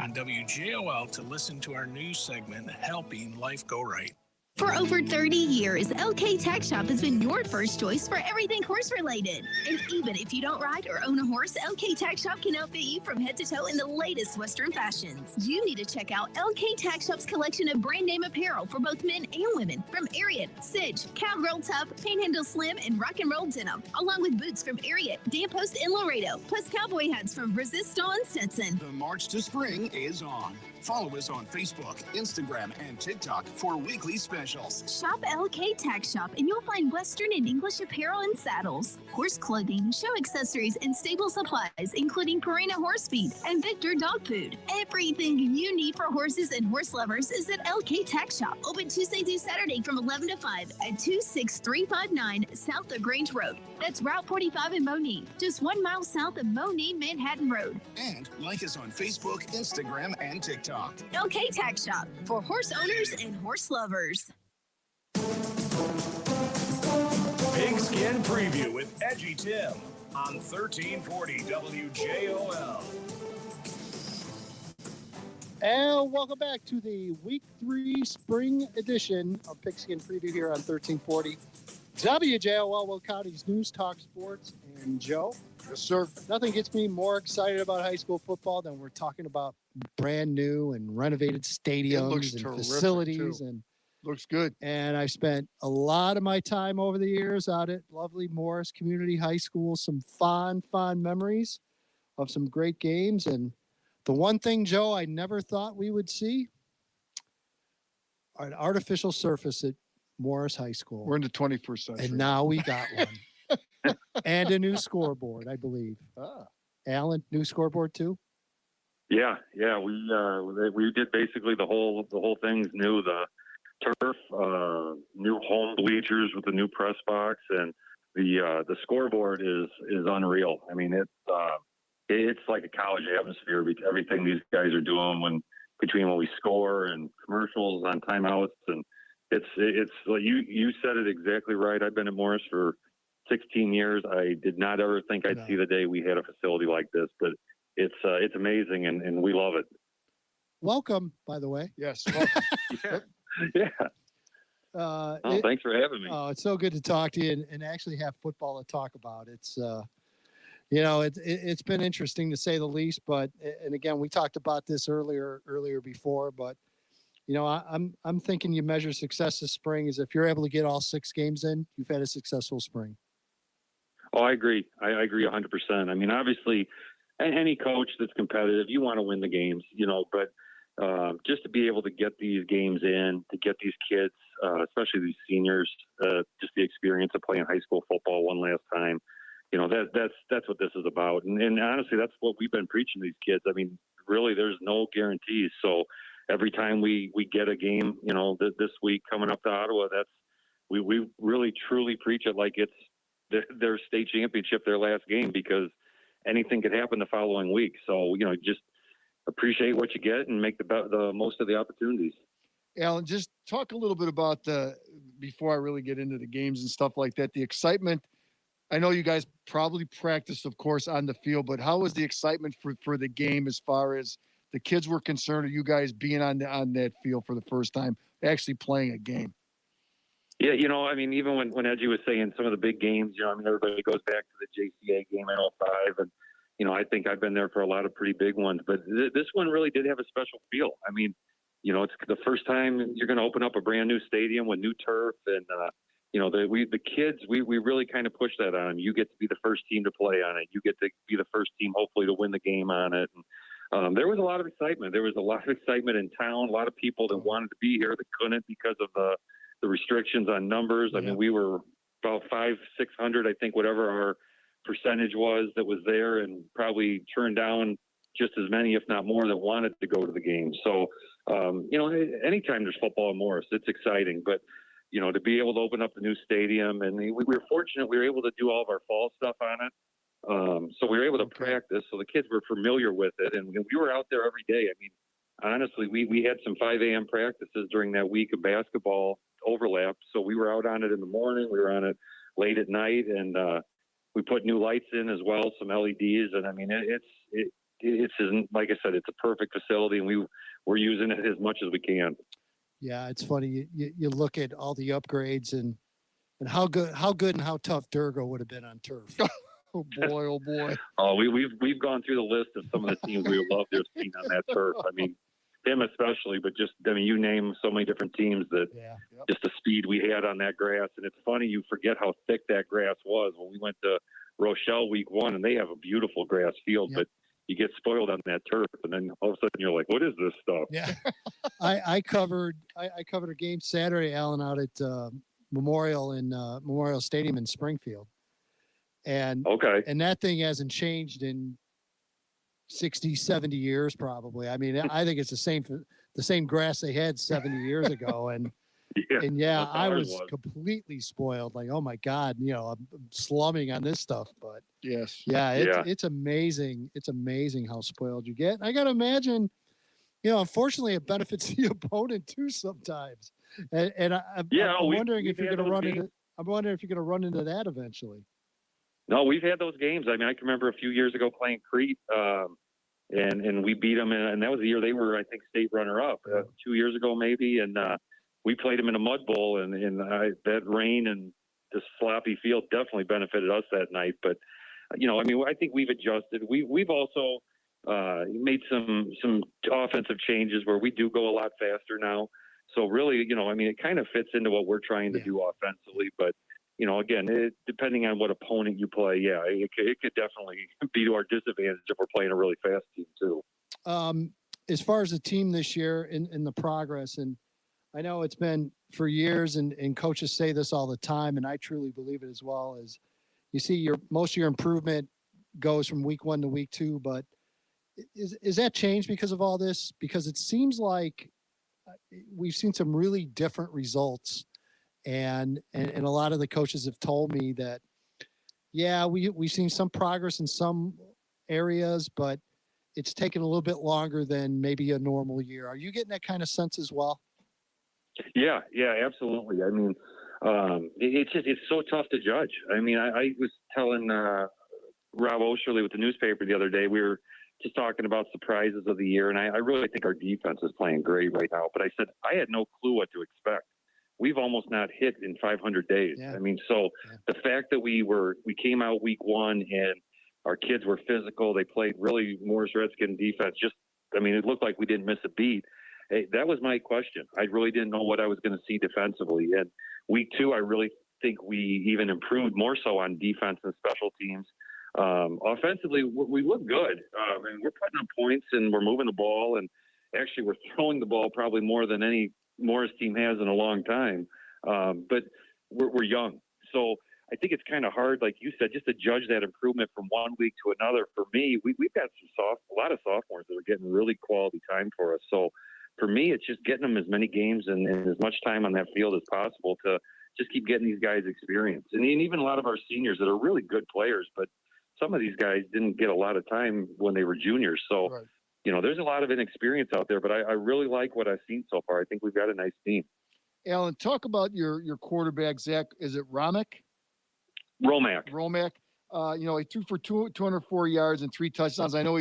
on WJOL to listen to our news segment, Helping Life Go Right. For over 30 years, LK Tack Shop has been your first choice for everything horse-related. And even if you don't ride or own a horse, LK Tack Shop can outfit you from head to toe in the latest Western fashions. You need to check out LK Tack Shop's collection of brand name apparel for both men and women, from Ariat, Sidge, Cowgirl Tough, Panhandle Slim, and Rock and Roll Denim, along with boots from Ariat, Dampost, and Laredo, plus cowboy hats from Resistol and Stetson. The march to spring is on. Follow us on Facebook, Instagram, and TikTok for weekly specials. Shop LK Tack Shop and you'll find Western and English apparel and saddles, horse clothing, show accessories, and stable supplies, including Purina horse feed and Victor dog food. Everything you need for horses and horse lovers is at LK Tack Shop. Open Tuesday through Saturday from 11 to 5 at 26359 South LaGrange Road. That's Route 45 in Monee, just 1 mile south of Monee, Manhattan Road. And like us on Facebook, Instagram, and TikTok. LK Tack Shop for horse owners and horse lovers. Pigskin Preview with EDGYTIM on 1340 WJOL. And welcome back to the Week 3 Spring edition of Pigskin Preview here on 1340 WJOL, Will County's News Talk Sports. And Joe, yes, sir. Nothing gets me more excited about high school football than we're talking about brand new and renovated stadiums and facilities. Too. And looks good. And I've spent a lot of my time over the years out at lovely Morris Community High School. Some fond memories of some great games. And the one thing, Joe, I never thought we would see, an artificial surface at Morris High School. We're in the 21st century. And now we got one. And a new scoreboard, I believe. Alan, new scoreboard too? Yeah. We did basically the whole thing's new. The turf, new home bleachers with the new press box, and the scoreboard is unreal. I mean, it's like a college atmosphere. Everything these guys are doing between when we score and commercials on timeouts, and it's like you said it exactly right. I've been at Morris for 16 years. I did not ever think I'd see the day we had a facility like this, but it's amazing, and we love it. Welcome, by the way. Yes. Yeah. Thanks for having me. Oh, it's so good to talk to you and actually have football to talk about. It's it's been interesting to say the least, but and again, we talked about this earlier before, but I'm thinking you measure success this spring is if you're able to get all 6 games in, you've had a successful spring. Oh, I agree. I agree 100%. I mean, obviously, any coach that's competitive, you want to win the games, but just to be able to get these games in, to get these kids, especially these seniors, just the experience of playing high school football one last time, that's what this is about. And honestly, that's what we've been preaching to these kids. I mean, really, there's no guarantees. So every time we get a game, this week coming up to Ottawa, we really truly preach it like it's their state championship, their last game, because anything could happen the following week. So, just appreciate what you get and make the most of the opportunities. Alan, just talk a little bit about before I really get into the games and stuff like that, the excitement. I know you guys probably practiced, of course, on the field, but how was the excitement for the game as far as the kids were concerned, or you guys being on that field for the first time, actually playing a game? Yeah, I mean, even when Edgy was saying some of the big games, everybody goes back to the JCA game in 05, and, I think I've been there for a lot of pretty big ones, but this one really did have a special feel. I mean, it's the first time you're going to open up a brand new stadium with new turf, and, the kids, we really kind of push that on them. You get to be the first team to play on it. You get to be the first team, hopefully, to win the game on it. And, there was a lot of excitement. There was a lot of excitement in town, a lot of people that wanted to be here that couldn't because of the restrictions on numbers. I mean, we were about 500-600, I think, whatever our percentage was that was there, and probably turned down just as many, if not more, that wanted to go to the game. So, anytime there's football in Morris, it's exciting. But, to be able to open up the new stadium, and we were fortunate we were able to do all of our fall stuff on it. So we were able to practice. So the kids were familiar with it, and we were out there every day. I mean, honestly, we had some 5 a.m. practices during that week of basketball overlap. So we were out on it in the morning. We were on it late at night, and we put new lights in as well, some LEDs. And I mean, it's like I said, it's a perfect facility, and we're using it as much as we can. Yeah, it's funny. You look at all the upgrades and how good and how tough Durgo would have been on turf. Oh boy, oh boy. Oh, we've gone through the list of some of the teams we would love to have seen on that turf. I mean, him especially, but just, I mean, you name so many different teams that just the speed we had on that grass. And it's funny, you forget how thick that grass was when we went to Rochelle week 1, and they have a beautiful grass field, but you get spoiled on that turf, and then all of a sudden you're like, what is this stuff? Yeah. I covered a game Saturday, Alan, out at Memorial Stadium in Springfield. And that thing hasn't changed in 60, 70 years probably. I mean, I think it's the same grass they had 70 years ago. And I was completely spoiled. Like, oh my God, I'm slumming on this stuff. But it's amazing. It's amazing how spoiled you get. And I got to imagine, unfortunately it benefits the opponent too sometimes. And I'm wondering if you're going to run into, that eventually. No, we've had those games. I mean, I can remember a few years ago playing Crete, and we beat them, and that was the year they were, I think, state runner-up 2 years ago maybe, and we played them in a mud bowl, and that rain and the sloppy field definitely benefited us that night. But I mean, I think we've adjusted. We've also made some offensive changes where we do go a lot faster now. So really, I mean, it kind of fits into what we're trying to do offensively, but. Again, depending on what opponent you play, it could definitely be to our disadvantage if we're playing a really fast team too. As far as the team this year in the progress, and I know it's been for years, and coaches say this all the time, and I truly believe it as well, is you see most of your improvement goes from week 1 to week 2, but is that changed because of all this? Because it seems like we've seen some really different results. And a lot of the coaches have told me that, we've seen some progress in some areas, but it's taken a little bit longer than maybe a normal year. Are you getting that kind of sense as well? Yeah, absolutely. I mean, it's so tough to judge. I mean, I was telling Rob Osherly with the newspaper the other day, we were just talking about surprises of the year, and I really think our defense is playing great right now. But I said I had no clue what to expect. We've almost not hit in 500 days. I mean, so the fact that we came out week 1 and our kids were physical, they played really Morris Redskin defense. It looked like we didn't miss a beat. Hey, that was my question. I really didn't know what I was going to see defensively. And week 2, I really think we even improved more so on defense and special teams. Offensively, we look good. And we're putting up points and we're moving the ball, and actually we're throwing the ball probably more than any Morris team has in a long time, but we're young. So I think it's kind of hard, like you said, just to judge that improvement from one week to another. For me, we've got a lot of sophomores that are getting really quality time for us. So for me, it's just getting them as many games and as much time on that field as possible to just keep getting these guys experience. And even a lot of our seniors that are really good players, but some of these guys didn't get a lot of time when they were juniors. So there's a lot of inexperience out there, but I really like what I've seen so far. I think we've got a nice team. Alan, talk about your quarterback, Zach. Is it Romack? Romack. He threw for 204 yards and 3 touchdowns. I know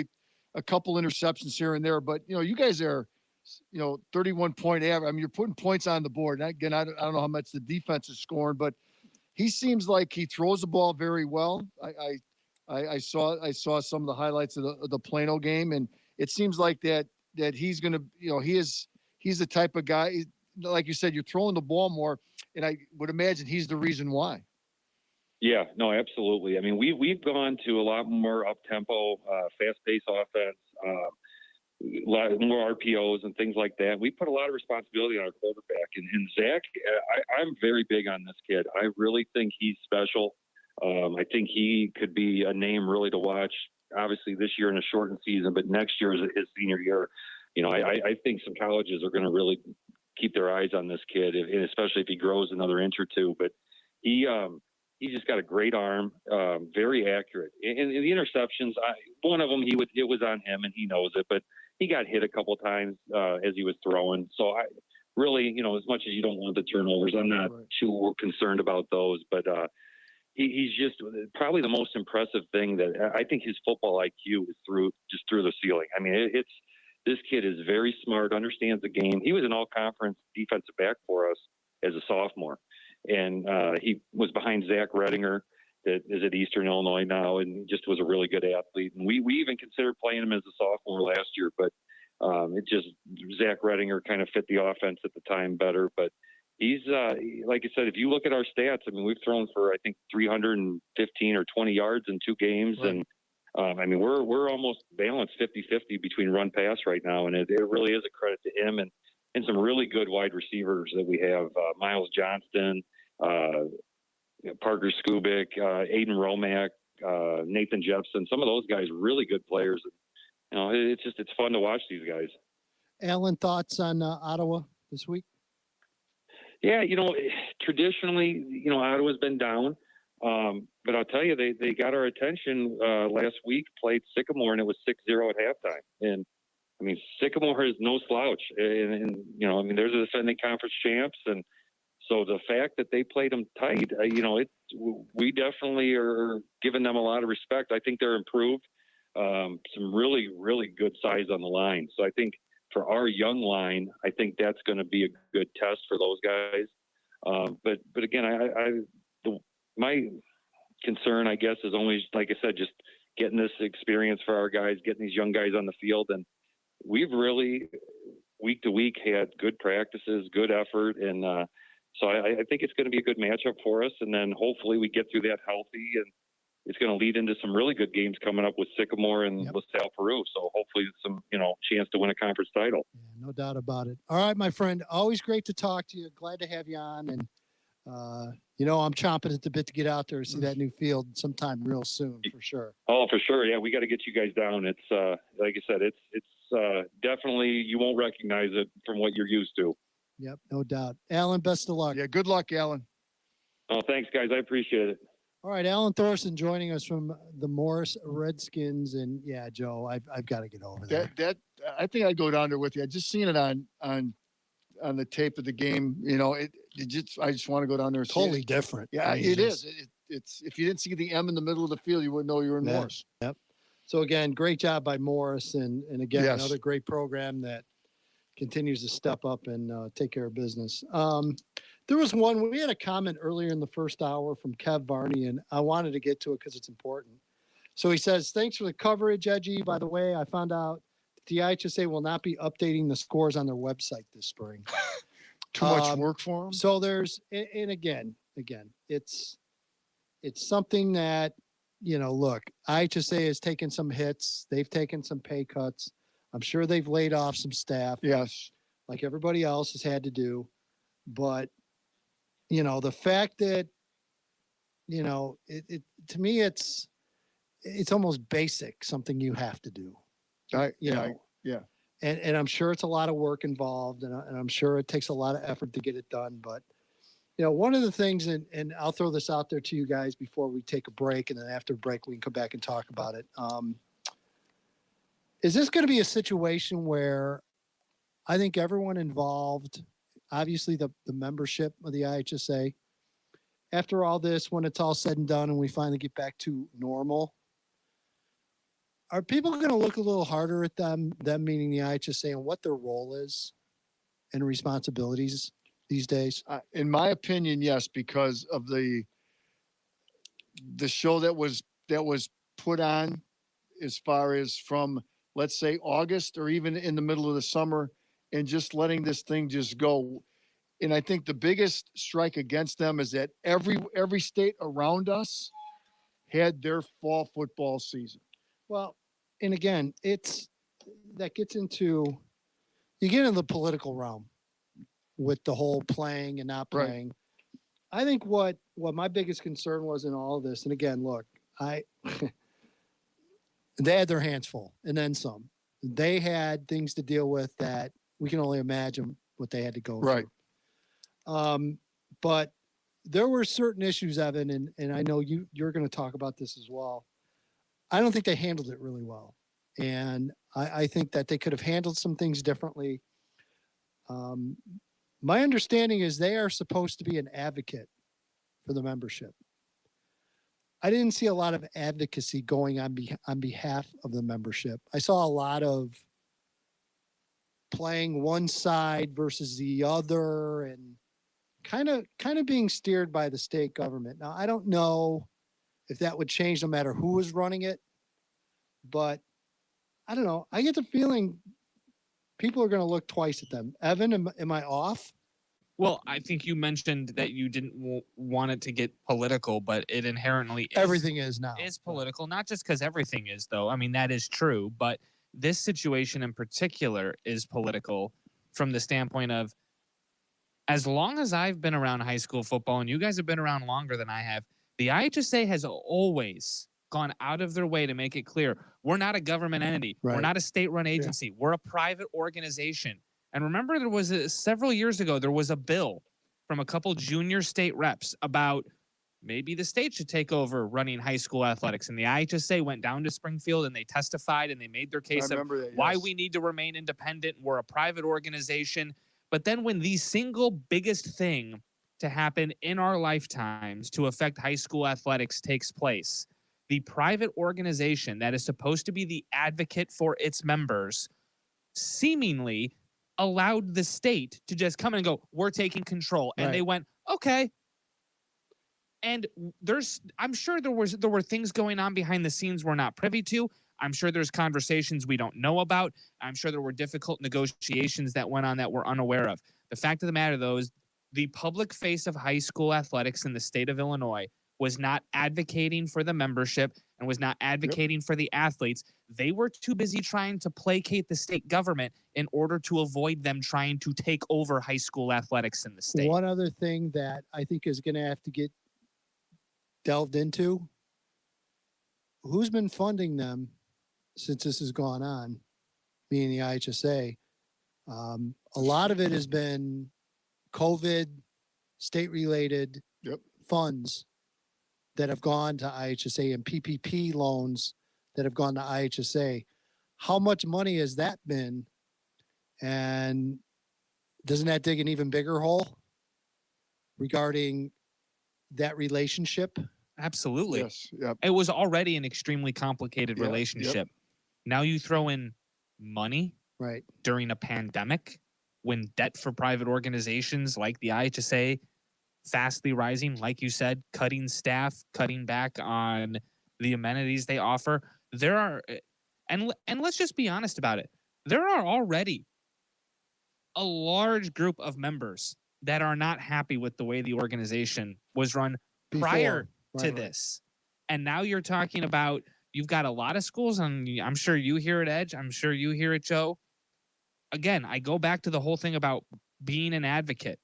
a couple interceptions here and there, but, you guys are, 31-point average. I mean, you're putting points on the board. And again, I don't know how much the defense is scoring, but he seems like he throws the ball very well. I saw some of the highlights of the Plano game, and it seems like that he's going to, he's the type of guy, like you said, you're throwing the ball more, and I would imagine he's the reason why. Yeah, no, absolutely. I mean, we've gone to a lot more up-tempo, fast-paced offense, a lot more RPOs and things like that. We put a lot of responsibility on our quarterback. And Zach, I'm very big on this kid. I really think he's special. I think he could be a name really to watch, obviously this year in a shortened season, but next year is his senior year. I think some colleges are going to really keep their eyes on this kid, and especially if he grows another inch or two. But he just got a great arm, very accurate. And the interceptions, one of them, it was on him, and he knows it, but he got hit a couple of times as he was throwing. So I really, as much as you don't want the turnovers, I'm not too concerned about those. But he's just probably the most impressive thing that I think his football IQ is through the ceiling. I mean, this kid is very smart, understands the game. He was an all-conference defensive back for us as a sophomore, and he was behind Zach Rodeghero, that is at Eastern Illinois now, and just was a really good athlete. And we even considered playing him as a sophomore last year, but Zach Rodeghero kind of fit the offense at the time better. But he's, like I said, if you look at our stats, I mean, we've thrown for, I think, 315 or 20 yards in 2 games. Right. And I mean, we're almost balanced 50-50 between run pass right now. And it really is a credit to him and some really good wide receivers that we have. Miles Johnston, Parker Skubik, Aiden Romack, Nathan Jepson, some of those guys, really good players. You know, it's fun to watch these guys. Alan, thoughts on Ottawa this week? Yeah, you know, traditionally, you know, Ottawa's been down. But I'll tell you, they got our attention last week, played Sycamore, and it was 6-0 at halftime. And, I mean, Sycamore is no slouch. And you know, I mean, they're the defending conference champs. And so the fact that they played them tight, you know, we definitely are giving them a lot of respect. I think they're improved. Some really, really good size on the line. So I think for our young line, I think that's going to be a good test for those guys. But again, my concern, I guess, is always, like I said, just getting this experience for our guys, getting these young guys on the field. And we've really, week to week, had good practices, good effort. And so I think it's going to be a good matchup for us. And then hopefully we get through that healthy, and it's going to lead into some really good games coming up with Sycamore and LaSalle Peru. So hopefully some, you know, chance to win a conference title. Yeah, no doubt about it. All right, my friend, always great to talk to you. Glad to have you on. And, you know, I'm chomping at the bit to get out there and see that new field sometime real soon, for sure. Oh, for sure. Yeah, we got to get you guys down. It's, like I said, it's definitely, you won't recognize it from what you're used to. Yep, no doubt. Alan, best of luck. Yeah, good luck, Alan. Oh, thanks, guys. I appreciate it. All right, Alan Thorson joining us from the Morris Redskins, and yeah, Joe, I've got to get over that. I think I'd go down there with you. I just seen it on the tape of the game. You know, I just want to go down there. And totally different. Yeah, I mean, it is. It's if you didn't see the M in the middle of the field, you wouldn't know you were in Morris. Yep. So again, great job by Morris, and again, another great program that continues to step up and take care of business. There was one, we had a comment earlier in the first hour from Kev Varney, and I wanted to get to it because it's important. So he says, thanks for the coverage, Edgy. By the way, I found out the IHSA will not be updating the scores on their website this spring. Too much work for them? So there's, and again, it's something that, you know, look, IHSA has taken some hits. They've taken some pay cuts. I'm sure they've laid off some staff. Yes. Like everybody else has had to do. But, you know, the fact that, you know, it to me, it's almost basic, something you have to do. Yeah. And I'm sure it's a lot of work involved, and I'm sure it takes a lot of effort to get it done. But, you know, one of the things, and I'll throw this out there to you guys before we take a break, and then after break, we can come back and talk about it. Is this going to be a situation where I think everyone involved, obviously the membership of the IHSA, after all this, when it's all said and done and we finally get back to normal, are people going to look a little harder at them meaning the IHSA, and what their role is and responsibilities these days? In my opinion, yes, because of the show that was put on, as far as from, let's say, August or even in the middle of the summer, and just letting this thing just go. And I think the biggest strike against them is that every state around us had their fall football season. Well, and again, you get into the political realm with the whole playing and not playing. Right. I think what my biggest concern was in all of this, and again, look, they had their hands full and then some. They had things to deal with that we can only imagine what they had to go through. But there were certain issues, Evan, and I know you're going to talk about this as well. I don't think they handled it really well. And I think that they could have handled some things differently. My understanding is they are supposed to be an advocate for the membership. I didn't see a lot of advocacy going on behalf of the membership. I saw a lot of playing one side versus the other and kind of being steered by the state government. Now, I don't know if that would change no matter who was running it, but I don't know. I get the feeling people are going to look twice at them. Evan, am I off? Well, I think you mentioned that you didn't want it to get political, but it inherently everything is now. Is political, not just because everything is, though. I mean, that is true, but this situation in particular is political from the standpoint of, as long as I've been around high school football, and you guys have been around longer than I have, the IHSA has always gone out of their way to make it clear we're not a government entity. Right. We're not a state-run agency. Yeah. We're a private organization. And remember, there was several years ago, there was a bill from a couple junior state reps about maybe the state should take over running high school athletics. And the IHSA went down to Springfield and they testified and they made their case of why we need to remain independent. We're a private organization. But then when the single biggest thing to happen in our lifetimes to affect high school athletics takes place, the private organization that is supposed to be the advocate for its members seemingly allowed the state to just come in and go, we're taking control. And they went, okay. And I'm sure there were things going on behind the scenes we're not privy to. I'm sure there's conversations we don't know about. I'm sure there were difficult negotiations that went on that we're unaware of. The fact of the matter, though, is the public face of high school athletics in the state of Illinois was not advocating for the membership and was not advocating for the athletes. They were too busy trying to placate the state government in order to avoid them trying to take over high school athletics in the state. One other thing that I think is going to have to get delved into, who's been funding them since this has gone on, being the IHSA. A lot of it has been COVID, state-related funds that have gone to IHSA and PPP loans that have gone to IHSA. How much money has that been? And doesn't that dig an even bigger hole regarding that relationship? Absolutely. Yes. Yep. It was already an extremely complicated relationship. Now you throw in money during a pandemic when debt for private organizations like the IHSA fastly rising, like you said, cutting staff, cutting back on the amenities they offer. There are, and let's just be honest about it, there are already a large group of members that are not happy with the way the organization was run prior to this. And now you're talking about, you've got a lot of schools, and I'm sure you hear it, Edge. I'm sure you hear it, Joe. Again, I go back to the whole thing about being an advocate.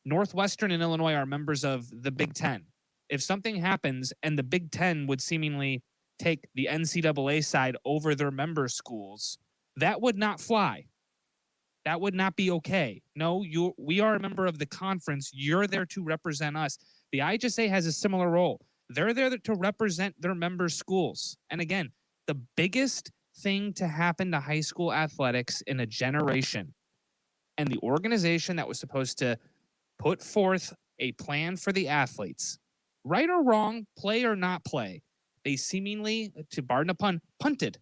Northwestern and Illinois are members of the Big Ten. If something happens and the Big Ten would seemingly take the NCAA side over their member schools, that would not fly. That would not be okay. No, we are a member of the conference. You're there to represent us. The IHSA has a similar role. They're there to represent their member schools. And again, the biggest thing to happen to high school athletics in a generation, and the organization that was supposed to put forth a plan for the athletes, right or wrong, play or not play, they seemingly, to pardon a pun, punted.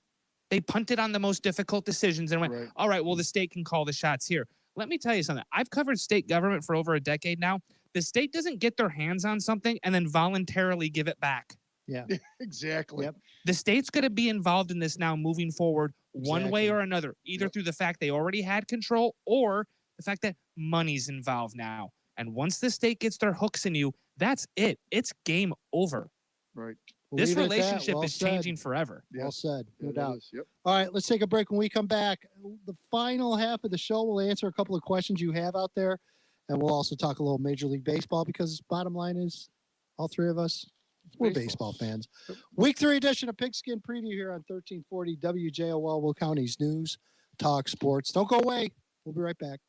They punted on the most difficult decisions and went, all right, well, the state can call the shots here. Let me tell you something. I've covered state government for over a decade now. The state doesn't get their hands on something and then voluntarily give it back. Yeah, exactly. Yep. The state's going to be involved in this now moving forward one way or another, either through the fact they already had control or the fact that money's involved now. And once the state gets their hooks in you, that's it. It's game over. Right. This relationship is changing forever. Well said. No doubt. All right, let's take a break. When we come back, the final half of the show, we'll answer a couple of questions you have out there. And we'll also talk a little Major League Baseball, because bottom line is all three of us, we're baseball fans. Week 3 edition of Pigskin Preview here on 1340 WJOL, Will County's News, Talk Sports. Don't go away. We'll be right back.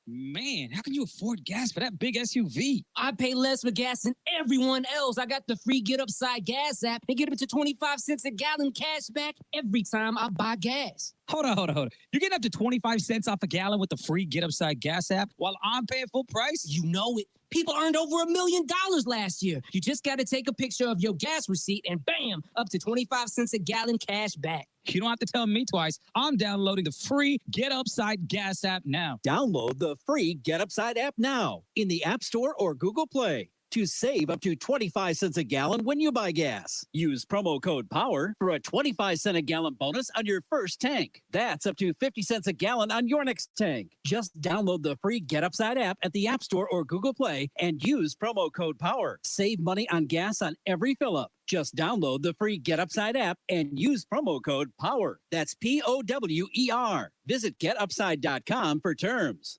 Man, how can you afford gas for that big SUV? I pay less for gas than everyone else. I got the free Get Upside Gas app and get up to 25 cents a gallon cash back every time I buy gas. Hold on. You're getting up to 25 cents off a gallon with the free Get Upside Gas app while I'm paying full price? You know it. People earned over $1 million last year. You just got to take a picture of your gas receipt and bam, up to 25 cents a gallon cash back. You don't have to tell me twice. I'm downloading the free Get Upside Gas app now. Download the free Get Upside app now in the App Store or Google Play to save up to 25 cents a gallon when you buy gas. Use promo code POWER for a 25-cent a gallon bonus on your first tank. That's up to 50 cents a gallon on your next tank. Just download the free Get Upside app at the App Store or Google Play and use promo code POWER. Save money on gas on every fill-up. Just download the free Get Upside app and use promo code POWER. That's POWER. Visit getupside.com for terms.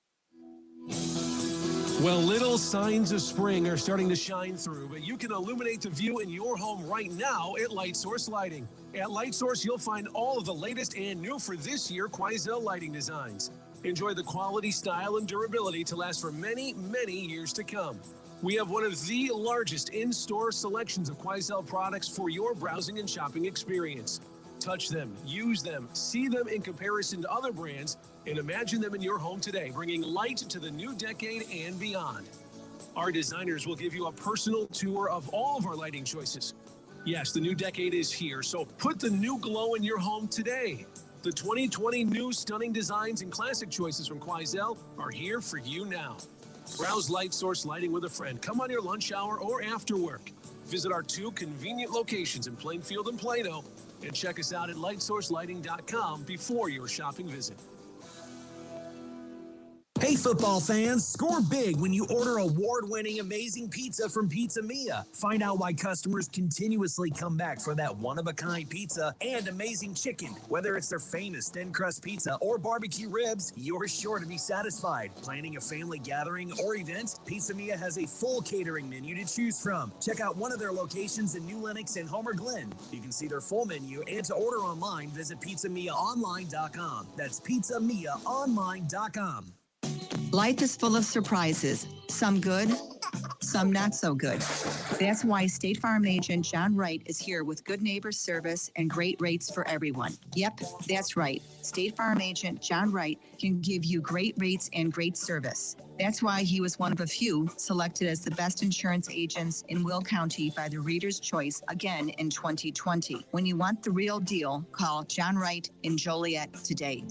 Well, little signs of spring are starting to shine through, but you can illuminate the view in your home right now at Light Source Lighting. At Light Source, you'll find all of the latest and new for this year Quoizel lighting designs. Enjoy the quality, style, and durability to last for many, many years to come. We have one of the largest in-store selections of Quoizel products for your browsing and shopping experience. Touch them, use them, see them in comparison to other brands, and imagine them in your home today, bringing light to the new decade and beyond. Our designers will give you a personal tour of all of our lighting choices. Yes, the new decade is here, so put the new glow in your home today. The 2020 new stunning designs and classic choices from Quoizel are here for you now. Browse Light Source Lighting with a friend. Come on your lunch hour or after work. Visit our 2 convenient locations in Plainfield and Plano, and check us out at lightsourcelighting.com before your shopping visit. Hey, football fans, score big when you order award-winning amazing pizza from Pizza Mia. Find out why customers continuously come back for that one-of-a-kind pizza and amazing chicken. Whether it's their famous thin-crust pizza or barbecue ribs, you're sure to be satisfied. Planning a family gathering or event? Pizza Mia has a full catering menu to choose from. Check out one of their locations in New Lenox and Homer Glen. You can see their full menu, and to order online, visit pizzamiaonline.com. That's pizzamiaonline.com. Life is full of surprises, some good, some not so good. That's why State Farm agent John Wright is here with good neighbor service and great rates for everyone. Yep, that's right. State Farm agent John Wright can give you great rates and great service. That's why he was one of a few selected as the best insurance agents in Will County by the Reader's Choice again in 2020. When you want the real deal, call John Wright in Joliet today.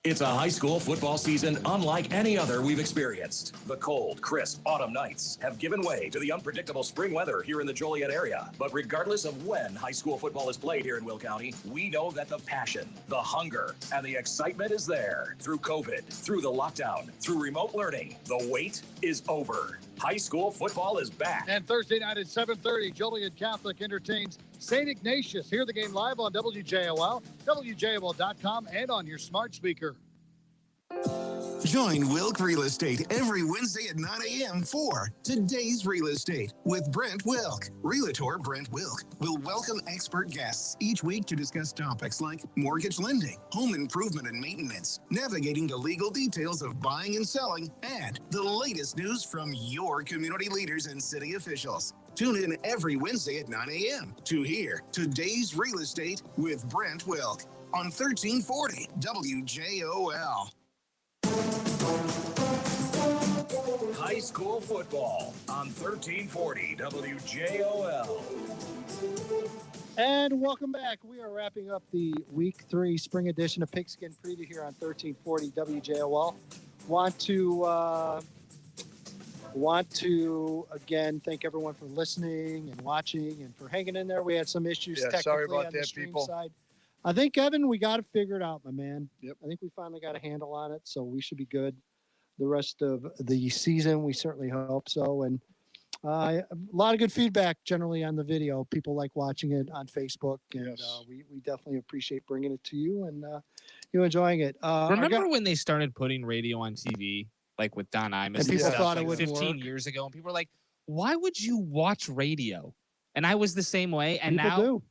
It's a high school football season unlike any other we've experienced. The cold, crisp autumn nights have given way to the unpredictable spring weather here in the Joliet area. But regardless of when high school football is played here in Will County, we know that the passion, the hunger, and the excitement is there. Through COVID, through the lockdown, through remote learning, the wait is over. High school football is back. And Thursday night at 7:30, Joliet Catholic entertains St. Ignatius. Hear the game live on WJOL, WJOL.com, and on your smart speaker. Join Wilk Real Estate every Wednesday at 9 a.m. for Today's Real Estate with Brent Wilk. Realtor Brent Wilk will welcome expert guests each week to discuss topics like mortgage lending, home improvement and maintenance, navigating the legal details of buying and selling, and the latest news from your community leaders and city officials. Tune in every Wednesday at 9 a.m. to hear Today's Real Estate with Brent Wilk on 1340 WJOL. High school football on 1340 WJOL. And welcome back. We are wrapping up the Week 3 Spring Edition of Pigskin Preview here on 1340 WJOL. Want to again thank everyone for listening and watching and for hanging in there. We had some issues technically sorry about on the that, stream people. side. I think, Evan, we got it figured out, my man. Yep. I think we finally got a handle on it, so we should be good the rest of the season. We certainly hope so. And a lot of good feedback generally on the video. People like watching it on Facebook, and we definitely appreciate bringing it to you and you enjoying it. Remember when they started putting radio on TV, like with Don Imus and people thought like it would 15 work. years ago, and people were like, "Why would you watch radio?" And I was the same way. And People now do.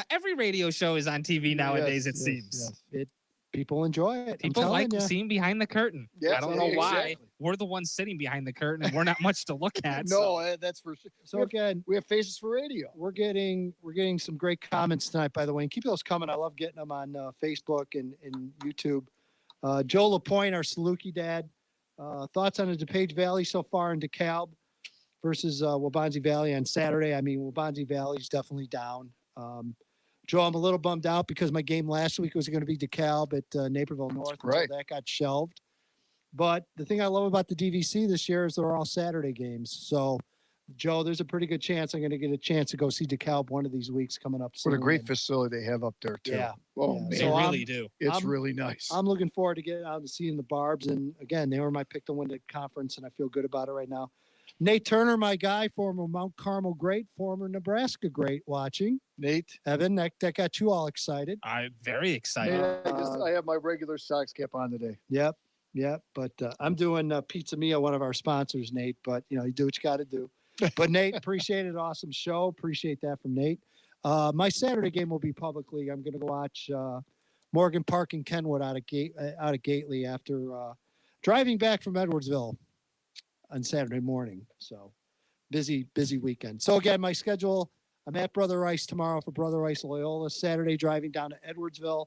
every radio show is on TV nowadays. It seems people enjoy it. People like seeing behind the curtain. Yes, I don't know why. exactly. We're the ones sitting behind the curtain, and we're not much to look at. No, that's for sure. So again, we have faces for radio. We're getting some great comments tonight, by the way, and keep those coming. I love getting them on Facebook and YouTube. Joe Lapointe, our Saluki dad, Thoughts on the DuPage Valley so far in DeKalb versus Waubonsie Valley on Saturday? I mean, Waubonsie Valley is definitely down. Joe, I'm a little bummed out because my game last week was going to be DeKalb at Naperville North. Right. That got shelved. But the thing I love about the DVC this year is they're all Saturday games. So, Joe, there's a pretty good chance I'm going to get a chance to go see DeKalb one of these weeks coming up soon. What a great facility they have up there, too. Yeah. Oh, Yeah. man. They So really do. It's really nice. I'm looking forward to getting out and seeing the Barbs. And again, they were my pick to win the conference, and I feel good about it right now. Nate Turner, my guy, former Mount Carmel great, former Nebraska great, watching. Nate. Evan, that got you all excited. I'm very excited. Nate, I have my regular Sox cap on today. Yep. But I'm doing Pizza Mia, one of our sponsors, Nate. But, you do what you got to do. But, Nate, appreciate it. Awesome show. Appreciate that from Nate. My Saturday game will be publicly. I'm going to go watch Morgan Park and Kenwood out of Gately after driving back from Edwardsville on Saturday morning. So busy weekend. So again, my schedule, I'm at Brother Rice tomorrow for Brother Rice Loyola. Saturday, driving down to Edwardsville.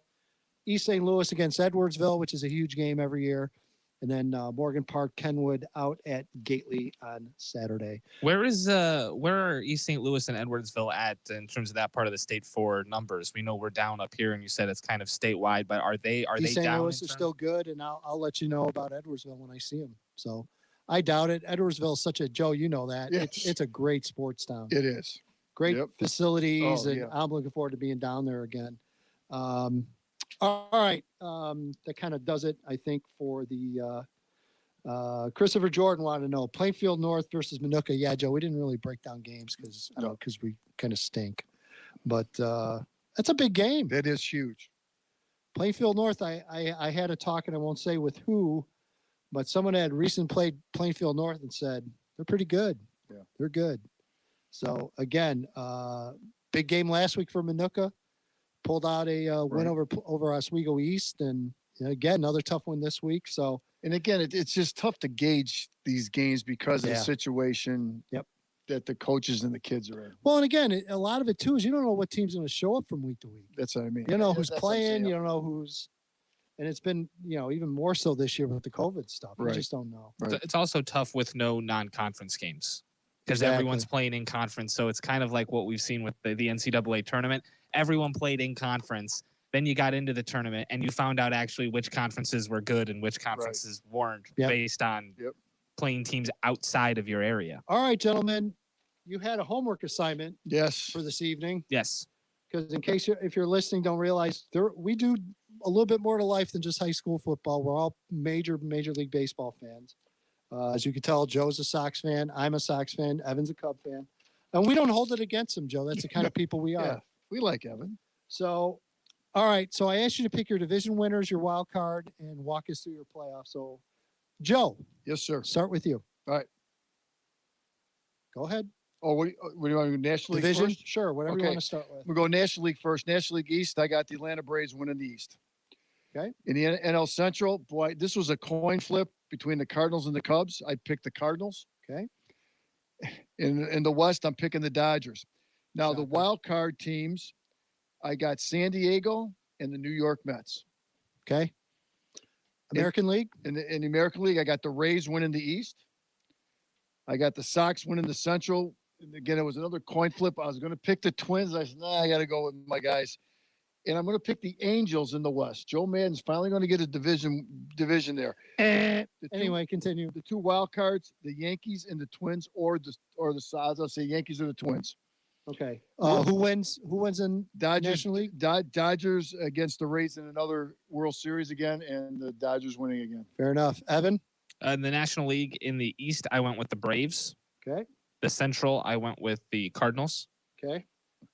East St. Louis against Edwardsville, which is a huge game every year. And then Morgan Park, Kenwood out at Gately on Saturday. Where are East St. Louis and Edwardsville at in terms of that part of the state for numbers? We know we're down up here, and you said it's kind of statewide, but are they East St. down? Louis is still good, and I'll let you know about Edwardsville when I see them. So I doubt it. Edwardsville is such a Joe, you know that. Yes. It's a great sports town. It is. Great facilities, and yeah. I'm looking forward to being down there again. All right, that kind of does it, I think, for the. Christopher Jordan wanted to know Plainfield North versus Minooka. Yeah, Joe, we didn't really break down games because we kind of stink, but that's a big game. That is huge. Plainfield North. I had a talk, and I won't say with who, but someone had recently played Plainfield North and said they're pretty good. Yeah, they're good. So again, big game last week for Minooka. Pulled out a win over Oswego East, and again another tough one this week. So. And again, it's just tough to gauge these games because of the situation that the coaches and the kids are in. Well, and again, a lot of it too is you don't know what team's going to show up from week to week. That's what I mean. You don't know who's playing. You don't know who's, and it's been even more so this year with the COVID stuff. You just don't know. Right. It's also tough with no non-conference games because everyone's playing in conference. So it's kind of like what we've seen with the NCAA tournament. Everyone played in conference. Then you got into the tournament and you found out actually which conferences were good and which conferences weren't based on playing teams outside of your area. All right, gentlemen, you had a homework assignment. Yes. For this evening. Yes. Because in case if you're listening, don't realize we do a little bit more to life than just high school football. We're all major league baseball fans. As you can tell, Joe's a Sox fan. I'm a Sox fan. Evan's a Cub fan. And we don't hold it against him, Joe. That's the kind of people we are. Yeah, we like Evan. So, all right. So I asked you to pick your division winners, your wild card, and walk us through your playoffs. So, Joe. Yes, sir. Start with you. All right. Go ahead. Oh, what do you want to do? National League Division? first? Sure. Whatever you want to start with. We'll go National League first. National League East, I got the Atlanta Braves winning the East. Okay. In the NL Central, boy, this was a coin flip between the Cardinals and the Cubs. I picked the Cardinals. Okay. In the West, I'm picking the Dodgers. Now, the wild card teams, I got San Diego and the New York Mets. Okay. American League? In the American League, I got the Rays winning the East. I got the Sox winning the Central. And again, it was another coin flip. I was going to pick the Twins. I said, I got to go with my guys. And I'm going to pick the Angels in the West. Joe Madden's finally going to get a division there. Anyway, continue. The two wild cards, the Yankees and the Twins, or the Sox. I'll say Yankees or the Twins. Okay. Who wins in Dodgers, National League? Dodgers against the Rays in another World Series again, and the Dodgers winning again. Fair enough. Evan? In the National League in the East, I went with the Braves. Okay. The Central, I went with the Cardinals. Okay.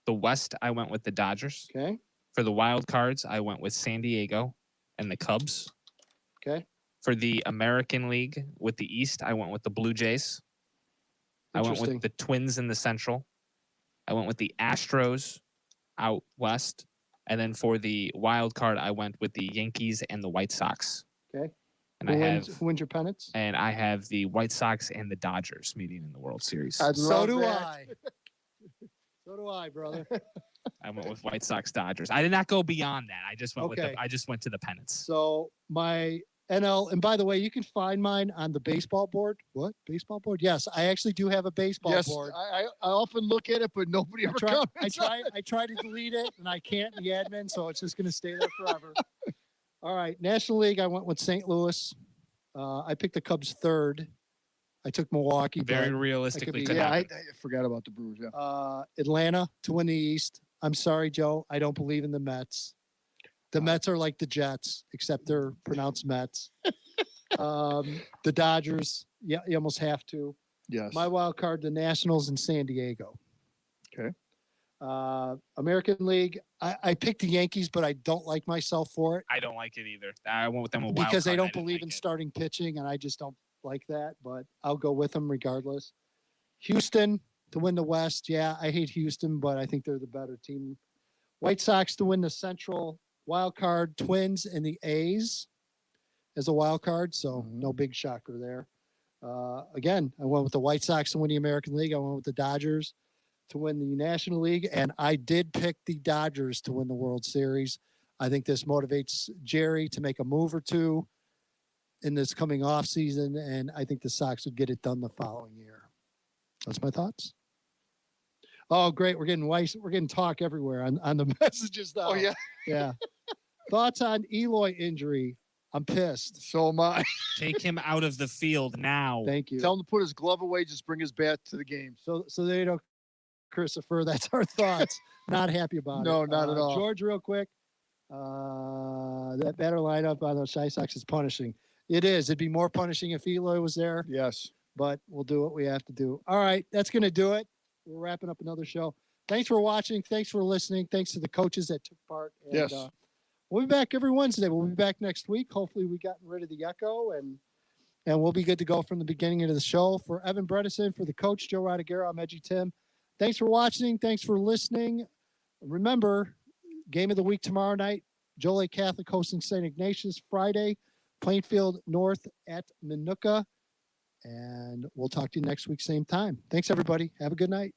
The West, I went with the Dodgers. Okay. For the wild cards, I went with San Diego and the Cubs. Okay. For the American League with the East, I went with the Blue Jays. I went with the Twins in the Central. I went with the Astros out West. And then for the wild card, I went with the Yankees and the White Sox. Okay. And who wins your pennants? And I have the White Sox and the Dodgers meeting in the World Series. So do I. So do I, brother. I went with White Sox Dodgers. I did not go beyond that. I just went to the pennants. So my NL. And by the way, you can find mine on the baseball board. What? Baseball board? Yes, I actually do have a baseball board. I often look at it, but nobody ever comments. I try to delete it, and I can't in the admin, so it's just going to stay there forever. All right, National League, I went with St. Louis. I picked the Cubs third. I took Milwaukee. Very realistically. I forgot about the Brewers. Yeah. Atlanta to win the East. I'm sorry, Joe. I don't believe in the Mets. The Mets are like the Jets, except they're pronounced Mets. The Dodgers, yeah, you almost have to. Yes. My wild card, the Nationals in San Diego. Okay. American League, I picked the Yankees, but I don't like myself for it. I don't like it either. I went with them a wild because card. they don't believe in starting pitching, and I just don't like that, but I'll go with them regardless. Houston to win the West. Yeah, I hate Houston, but I think they're the better team. White Sox to win the Central. Wild card, Twins and the A's as a wild card, so no big shocker there. Again, I went with the White Sox to win the American League. I went with the Dodgers to win the National League, and I did pick the Dodgers to win the World Series. I think this motivates Jerry to make a move or two in this coming off season, and I think the Sox would get it done the following year. That's my thoughts. Oh, great. We're getting talk everywhere on the messages now. Oh, yeah. Yeah. Thoughts on Eloy injury? I'm pissed. So am I. Take him out of the field now. Thank you. Tell him to put his glove away. Just bring his bat to the game. So there you go, Christopher. That's our thoughts. Not happy about it. No, not at all. George, real quick. That batter lineup on the Chi Sox is punishing. It is. It'd be more punishing if Eloy was there. Yes. But we'll do what we have to do. All right. That's going to do it. We're wrapping up another show. Thanks for watching. Thanks for listening. Thanks to the coaches that took part. And, yes. We'll be back every Wednesday. We'll be back next week. Hopefully we gotten rid of the echo and we'll be good to go from the beginning of the show. For Evan Bredesen, for the coach, Joe Rodeghero, I'm EDGYTIM. Thanks for watching. Thanks for listening. Remember, game of the week tomorrow night, WJOL Catholic hosting St. Ignatius. Friday, Plainfield North at Minooka. And we'll talk to you next week, same time. Thanks, everybody. Have a good night.